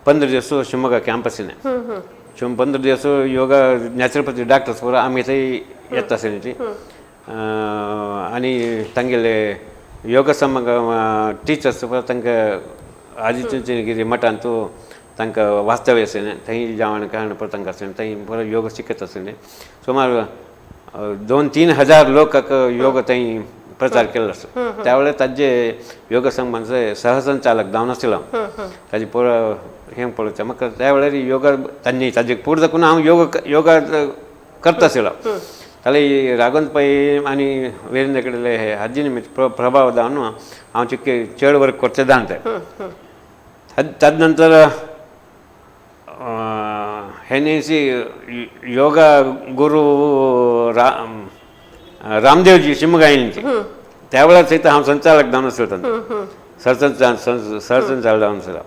15 दिवस शिवमೊಗ್ಗ कॅम्पसीन 15 दिवस योगा नॅचरोपॅथी डॉक्टर्स पुरो आमी थंय येता आसलीं आनी तांगेले योगा संगम टिचर्स पुरो तांकां आदित्य कितें मठांत तांकां वास्तव्य आसलें थंय जेवण खाण पुरो तांकां आसलें थंय पुरो योग शिकयता आसलें सुमार 2-3 हजार लोकांक योग थंय प्रचार केल्लो आसा त्या वेळार ताजे योग संगमाचे सहसंचालक जावन आशिल्लो ताजे पुरो हें पळोवचें म्हाका त्या वेळार योगा तांणी ताजे फुडें साकून हांव योगा करता आशिल्लो जाल्यार राघवेंद्र पै आनी वीरेंद्र कडले हाजी निमित्त प्रभाव जावन हांव चिक्के चड वर्क करचें जावन तें ताजे नंतर हेनेसी योगा गुरू रामदेवजी शिवमೊಗ್ಗ आयिल्लीं त्या वेळार सयत हांव संचालक जावन आसलो सरसंचालक जावन आसलो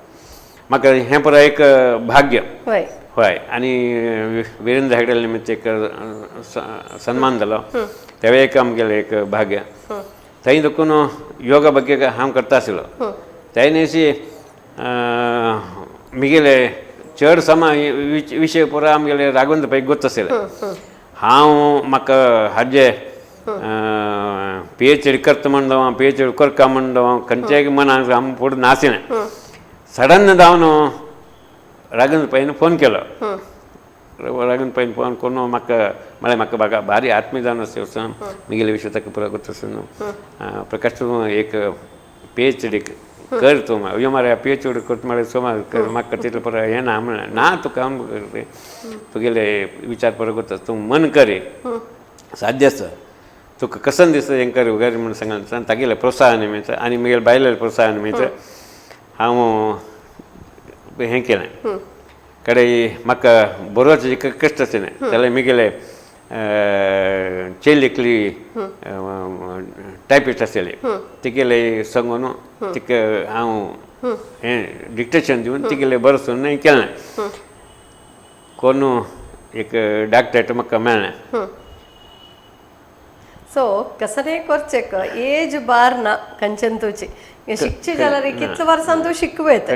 म्हाका हें पुरो एक भाग्य हय आनी वीरेंद्र हेगडे निमित्त एक सन्मान जालो तेवे एक आमगेलें एक भाग्य थंय देखून योगा ಬಗ್ಗೆ हांव करता आशिल्लो त्यानेसी म्हगेले चड विशय पुरो आमगेले राघवेंद्र पै गोत आशिल्ले हांव म्हाका हाजे PhD करता म्हणून PhD करता म्हणून खंयच्याय मनाक हांव फुडें नाशिल्लें सडन जावन राघवेंद्र पैन फोन केलो. राघवेंद्र पैन फोन करून म्हाका बागा भारी आत्मीय जावन वचून मुगेले विशय ताका पुरो करता प्रकाश तूं एक PhD कर तूं अयो मरे PhD करता म्हळ्यार सोमार कर म्हाका तितलें पुरो हें ना म्हणलें ना तुका तुगेले विचार पुरो करता तूं मन कर साध्य आसा तुका कसन दिसता हें कर वगैरे म्हणून सांगलें तागेलें प्रोत्साहन मेळटा आनी मुगेले बायलेलें प्रोत्साहन मेळटा हांव हें केलें कडे म्हाका बरोवचे एक कश्ट आसलें जाल्यार मुगेले चेडूं एकली टायपिस्ट आसलेली तिगेले सांगून तिका हांव हें डिक्टेशन दिवन तिगेले बरोवन हें केलें कोण एक डॉक्टरेट म्हाका मेळ्ळें. सो कसं करचें एज बार ना खंयच्यान तुजी शिकची जाल्यार कितले वर्सान तूं शिकवेत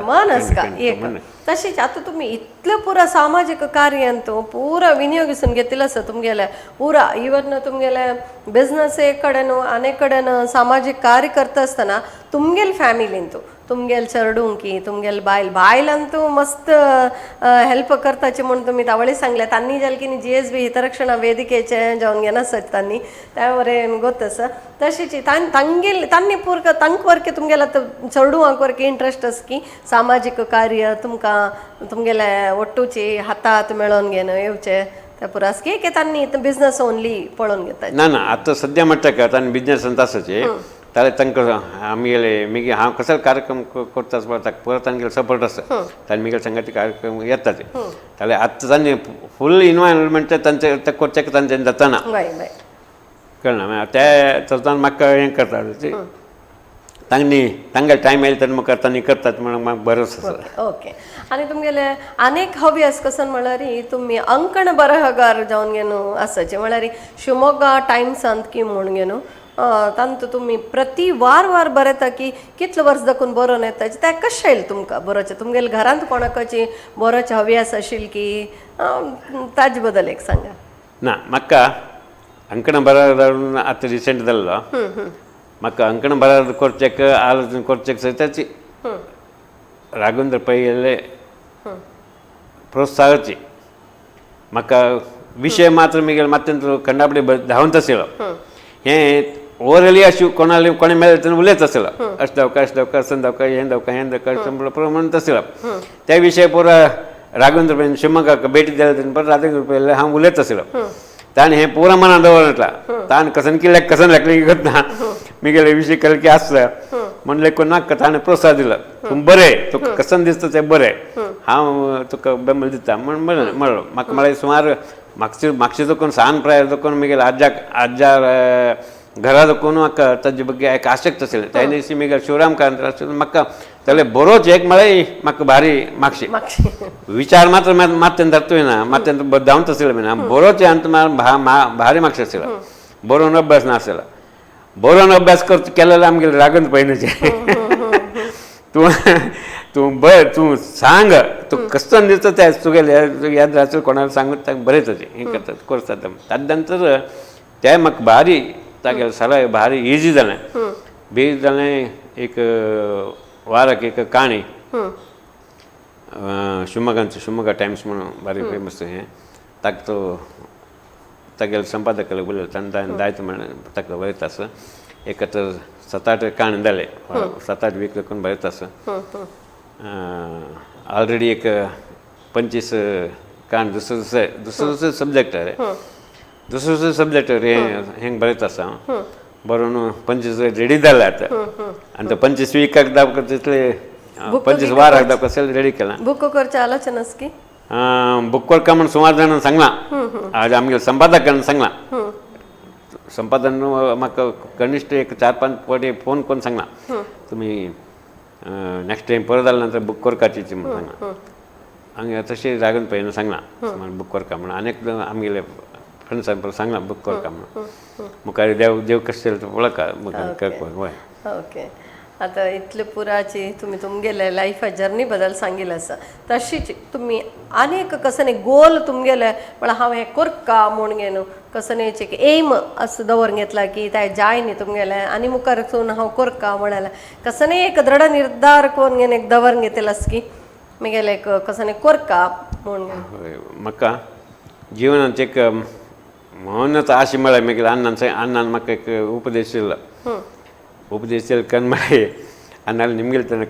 मन आसका एक तशीच आतां तुमी इतलें पुरा सामाजीक कार्यान तूं पुरा विनियोगिसून घेतिल्लो आसा तुमगेले पुरा इवन तुमगेले बिझनसे कडेन आनी कडेन सामाजीक कार्य करता आसतना तुमगेल फॅमिलीन तूं तुमगेल चेडूंकी तुमगेल बायलान तूं मस्त हेल्प करताचे म्हणून तुमी तावळी सांगले तांणी जाल्यार की GSB हितरक्षणा वेदिकेचे जावन घेना आसत तांणी त्या वरेन गोत आसा तशीच तांणी पुरक तांक वरके तुमगेले आतां चेडूंक वरके इंट्रस्ट आसा की सामाजीक कार्य तुमकां तुमगेले ಒಟ್ಟುची हातात मेळोन घेवन येवचे त्या पुरास की तांणी बिझनस ओनली पळोवन घेता ना ना आतां सद्या म्हणटा तांणी बिझनस आसाचे जाल्यार तांकां आमगेले हांव कसलो कार्यक्रम करता ताका परत तांगेलो सपोर्ट आसा तांणी मुगेले संगाती कार्यक्रम येता ते जाल्यार आतां तांणी फूल इन्वॉल्वमेंट तांचे करचें तांच्यान जाताना कळना ते तातूंत म्हाका हें करता तांगेले टायम येयला तेन्ना म्हाका तांणी करतात म्हणून म्हाका भरोसो आसा. ओके आनी तुमगेले आनीक हॉबी कसन म्हळ्यार तुमी अंकण बरहगार जावन घेवन आसाचे म्हळ्यार शिवमोग्गा टायम्सांत की म्हूण घेवन तांत तुमी प्रति वार बरयता की कितले वर्स दाखून बरोवन येता तें कशें येयलें तुमकां बरोवचें तुमगेले घरांत कोणाकाची बरोवची हव्यास आशिल्ली की ताजे बद्दल एक सांगा. ना म्हाका अंकण बरहगार आतां रिसेंट जाल्लो म्हाका अंकण बरहगार करचेक आलोचना करचेक ताची राघवेंद्र पै प्रोत्साहाची म्हाका विशय मात्र मुगेले मात्यान खंडापडी धांवत आशिल्लो हें ओवरली अशी कोणी मेळ्ळें तेन्ना उलयत आसलो अशें जावका असन जावका हें जावका म्हणत आसलो त्या विशय पुरो राघवेंद्र पै शिवमोग्गाक भेटी दिल्या तेन्ना परत राघवेंद्र पै हांव उलयत आसलो ताणें हें पुरो मनान दवरला ताणें कसन किल्ल्याक कसन लेखलें करता मुगेले विशय केले की आसता म्हणलें कोण नाका ताणें प्रोत्साहन दिलो तूं बरें तुका कसन दिसता तें बरें हांव तुका बेंबल दिता म्हणलें म्हाका म्हळ्यार सुमार म्हापशे देखून सान प्रायर देखून मुगेले आज्या घरा देखून म्हाका ताजे बद्दल एक आसक्त आशिल्लें त्या दिसा मुगेले शिवराम कारंत आशिल्लो म्हाका जाल्यार बरोवचें एक म्हळ्यार म्हाका भारी मागशी विचार मात्र मात्यान धरतोय ना मात्यान धांवत आशिल्लो बीन बरोवचें आनी भारी मागशें आशिल्लो बरोवन अभ्यास नाशिल्लो बरोवन अभ्यास केलेलो आमगेले राघवेंद्र पैनाचे तूं सांग तूं कसन दिसता तें तुगेले याद रावचें कोणाक सांगून ताका बरयताचें हें करता करता ताजे नंतर तें म्हाका भारी तागेलें सगळें भारी इजी जालें एक वाराक एक काणी शिवमोग्गा टायम्स म्हणून भारी फेमस हें ताका तो तागेले संपादक उलयलो ताणें जायते म्हणून ताका बरयता आसा एक तर 7-8 काणी जाले 7-8 वीक देखून बरयता आसा ऑलरेडी एक 25 काण दुसरे सब्जेक्ट दुसरे सब्जेक्टार हें बरयता आसा बरोवन 25 रेडी जाले आतां आनी तो 25 विकाक दावका तितले 25 वाराक दावका सगळें रेडी केलां. बूक करचें आलोचना आसा की बूक करता म्हणून सुमार जाणांक सांगलां आज आमगे संपादकान सांगलां संपादन म्हाका कनिश्ट एक 4-5 फावटी फोन करून सांगलां तुमी नेक्स्ट टायम परत जाल्या नंतर बूक करपाची म्हणून सांगलां आनी तशें राघवेंद्र पैन सांगलां बूक करता म्हणून आनीक आमगेले फ्रेंड्सान परत सांगलां बूक करता म्हणून मुखार देव कशें पळोवका मुखार करपाक हय ओके आता इतले पुराची तुम्ही तुमगेले लाईफ जर्नी बद्दल सांगितलं असं तशीच तुम्ही अनेक कसं नाही गोल तुमगेले पण हांव हें करका म्हूण घेवन कसं नाही एक एम असं दवरून घेतला की त्या जाय न्ही तुमगेले आनी मुखार वचून हांव करका म्हणाला कसं नाही एक दृढ निर्धार करून घेवन एक दवरून घेतलास की म्हगेले एक कसं नाही करका म्हूण घेवन म्हाका जिवनांत एक म्हणूनच आशे म्हळ्यार मागीर अण्णान म्हाका एक उपदेश दिलो उपदेश दिलो कारण म्हळ्यार अण्णाला निमगेले तेन्ना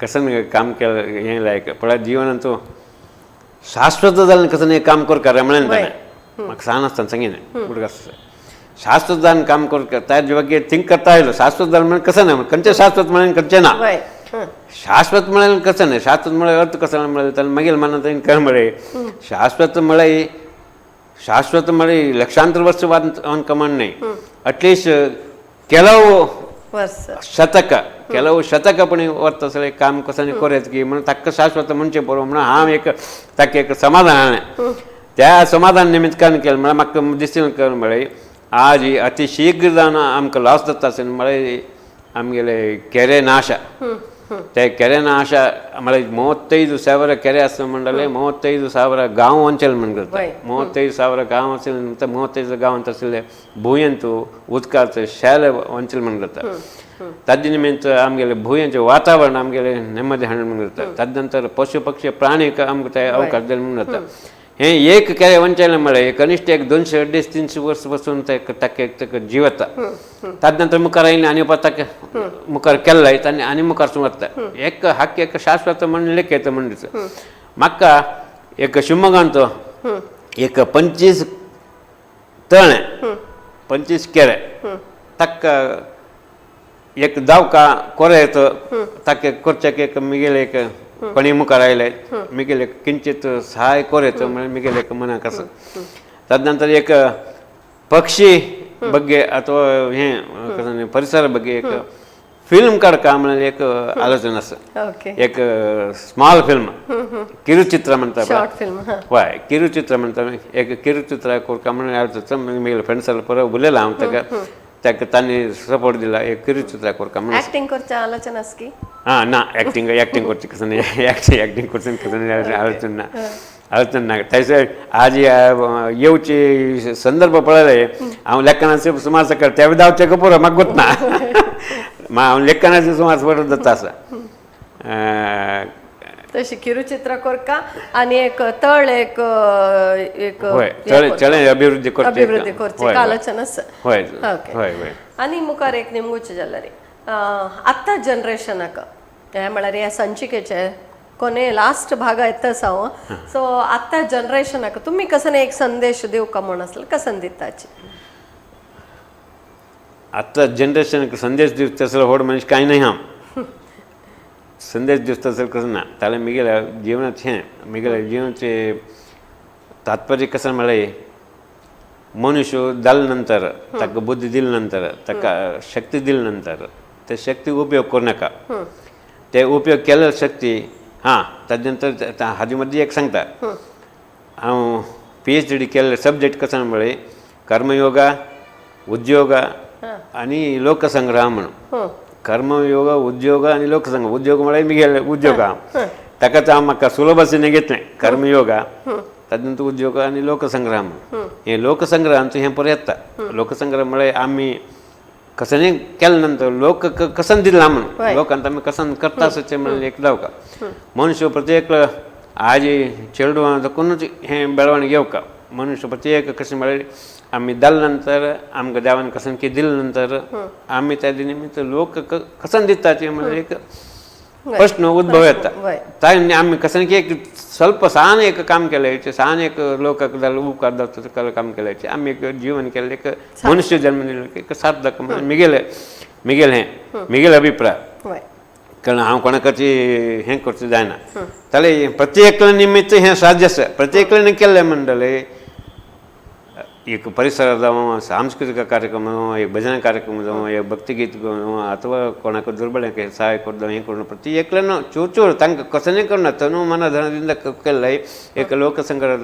कसं काम केलं हें लायक पळय जिवनांत तूं शाश्वत जालें कसं काम करता रे म्हळें ताणें म्हाका सांग आसतना सांगिन उडक शाश्वत जावन काम करता ताजे ಬಗ್ಗೆ थिंक करता आयलो शाश्वत जालें म्हळ्यार कसं ना खंयचें शाश्वत म्हळ्यार खंयचें ना शाश्वत म्हळ्यार कसं नाही शाश्वत म्हळ्यार अर्थ कसं म्हळ्यार ताणें मागीर मनांत कळ्ळें म्हळ्यार शाश्वत म्हळ्यार लक्षांतर वर्ष ಅವನ ಕಮಾಂಡ್ नहीं ಅಟ್ಲೀಸ್ಟ್ ಕೆಲವು ಶತಕಪಣಿ वर्तसले काम कसं कोरेच की म्हणून तक्क शाश्वत म्हणजे बरोबर म्हणून हांव एक ताका एक समाधान हाडलें त्या समाधान निमित्त कारण केलें म्हळ्यार म्हाका दिसलें म्हळ्यार आज ही अति शीघ्र जावन आमकां लॉस जाता आसलें म्हळ्यार आमगेले केरे नाश ते केरे नाश म्हळ्यार 35,000 ಕೆರೆ ಆಸ್ತ ಮಂಡಲೆ 35,000 गांव अंचल म्हणून 35,000 गांव आसले 35,000 गांव ಅಂತ आसले भुंयंतू उदकाचो शेल अंचल म्हणून जाता ताजे निमित्त आमगेले भुंयेचें वातावरण आमगेले नेಮ್ಮದಿ हाडून म्हणून जाता ताजे नंतर पशु पक्षी प्राणी आमकां ते अवकाश दिले म्हणून जाता हें एक केरे वंचलें म्हळ्यार कनिश्ट एक 200-300 वर्स पासून ताका जिवता ताजे नंतर मुखार आयलें आनी ताका मुखार केल्ले आनी मुखार सुमारता एक हक्क एक शाश्वत म्हणून लेख येता म्हणून दिसता म्हाका एक शिवमोगांत एक 25 तळे 25 केरे ताका एक दावका कोरे येतो ताका करचेक एक मिगेले एक कोणी मुखार आयले मिगेले किंचित सहाय कोरेतो म्हळ्यार मिगेले एक मनाक आसा ताजे नंतर एक पक्षी ಬಗ್ಗೆ ಅಥವಾ हें परिसरा ಬಗ್ಗೆ एक फिल्म काडका म्हळ्यार एक आलोचना आसा एक स्मॉल फिल्म किरुचित्र म्हणटा शॉर्ट फिल्म हय किरुचित्र म्हणटा एक किरुचित्र करका म्हणून आलोचना म्हगेले फ्रेंड्साला परवा उलयला हांव ताका तांणी सपोर्ट दिला एक किरुचित्र करका म्हणून ऍक्टिंग करचे आलोचना आसा की ना एक्टिंग करची कसं नाही एक्टिंग करचें कसं नाही आलोचना ना थंयसर आज येवची संदर्भ पळयले हांव लेखनाचे सुमार सकयल ते धांवचे का पुरो म्हाका गोतना हांव लेखनाचे सुमार बरो जाता आसा तशी किरुचित्र करका आनी एक तळ एक तळे अभिवृद्धी करचे आलोचना आसा हय हय आनी मुखार एक निमगुचे जाल्यार आत्ता जनरेशनाक हे म्हळ्यार ह्या संचिकेचे ಕೊನೆ ಲಾಸ್ಟ್ ಭಾಗ ಎತ್ತಸಾವ ಸೊ आता जनरेशनाक तुम्ही कसं एक संदेश देऊ का म्हणून असलं कसं दिताची आता जनरेशनक संदेश दिवता असलं व्हड मनीस कांय नाही हांव संदेश दिवता असलं कसं ना ताल्या मिगेल्या जिवनात हें मिगेल्या जिवनाचे तात्पर्य कसं म्हळ्यार मनुष्य जाले नंतर ताका बुद्धी दिले नंतर ताका शक्ती दिले नंतर ते शक्ती उपयोग करूं नाका ते उपयोग केले शक्ती हां ताजे नंतर हाजे मदीं एक सांगता हांव PhD केल्ले सब्जेक्ट कसो म्हळ्यार कर्मयोगा उद्योग आनी लोकसंग्रह म्हणून कर्मयोग उद्योग आनी लोकसंग्रह उद्योग म्हळ्यार मिगेले उद्योग ताकाच हांव म्हाका सुलभ अशें घेतलें कर्मयोगा ताजे नंतर उद्योग आनी लोकसंग्रह म्हणून हें लोकसंग्रहांचो हें पर येता लोकसंग्रह म्हळ्यार आमी कसन केल्या नंतर लोक कसन दिला म्हणून लोकांत आमी कसन करता आसचे म्हणून एक जावका मनुष्य प्रत्येक आज चेडू कोणूच हें बेळवणीक येवका मनुष्य प्रत्येक कशें म्हळ्यार आमी जाले नंतर आमकां देवान कसन कितें दिले नंतर आमी ताजे निमित्त लोक कसन दिताचे म्हणून एक प्रश्न उद्भव येता ताणें आमी कसन की एक ಸ್ವಲ್ಪ सान एक काम केलें सान एक लोकांक जालें उपकार जाता काम केलें आमी एक जीवन केलें एक मनुष्य जन्म दिलो एक सार्थक म्हणून मिगेल अभिप्राय कारण हांव कोणाकची हें करचें जायना जाल्यार प्रत्येकल्या निमित्त हें साध्य आसा प्रत्येकल्यान केल्लें म्हणटलें एक परिसर जावं सांस्कृतिक कार्यक्रम जावं एक भजन कार्यक्रम जावं एक भक्तिगीत जावं अथवा कोणाक दुर्बळ्यांक सहाय करता हें करून प्रत्येकल्यान चूर तांकां कसलें करना तनु मना धनाದಿಂದ केल्लें एक लोकसंघांत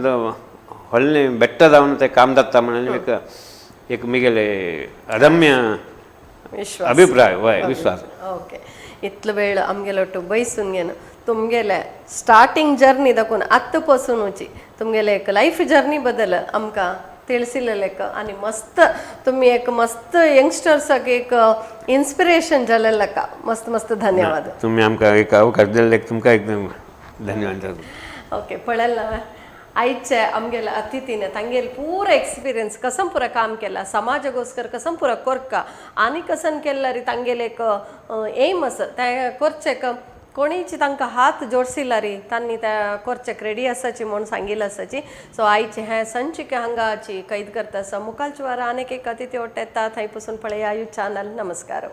व्हडलें बेट्ट जावन तें काम जाता म्हणून एक मिगेलें अदम्य विश्वास अभिप्राय वय विश्वास ओके इतलं वेळ आमगेलोटू बैसून घेणं तुमगेले स्टार्टिंग जर्नी दाखवून आत्तापासूनची तुमगेले एक लाईफ जर्नी बद्दल आमकां ತಿಳಿಸಿಲ್ಲಕ್ಕ आणि मस्त तुम्ही एक मस्त यंगस्टर्साक एक इन्स्पिरेशन जालेलका मस्त मस्त धन्यवाद तुम्ही आमकां एक अवकाश दिल्ले तुमकां एकदम धन्यवाद ओके पळयला आयचे आमगेले अतिथीने तांगेल पूरा एक्सपिरियन्स कसं पुरा काम केला समाजाಗೋಸ್ಕರ कसं पुरा कोरका आनी कसं केला री तांगेले एक एम असं त्या कोरचेक कोणीची तांकां हात जोडसिला री तांणी त्या कोरचेक रेडी आसाची म्हणून सांगिल्लें आसाची सो आयचे हे संचिके हांगाची कैद करता आसा मुखालच्या वारा आनीक एक अतिथी ओट येता थंय पसून पळया यू चॅनल नमस्कार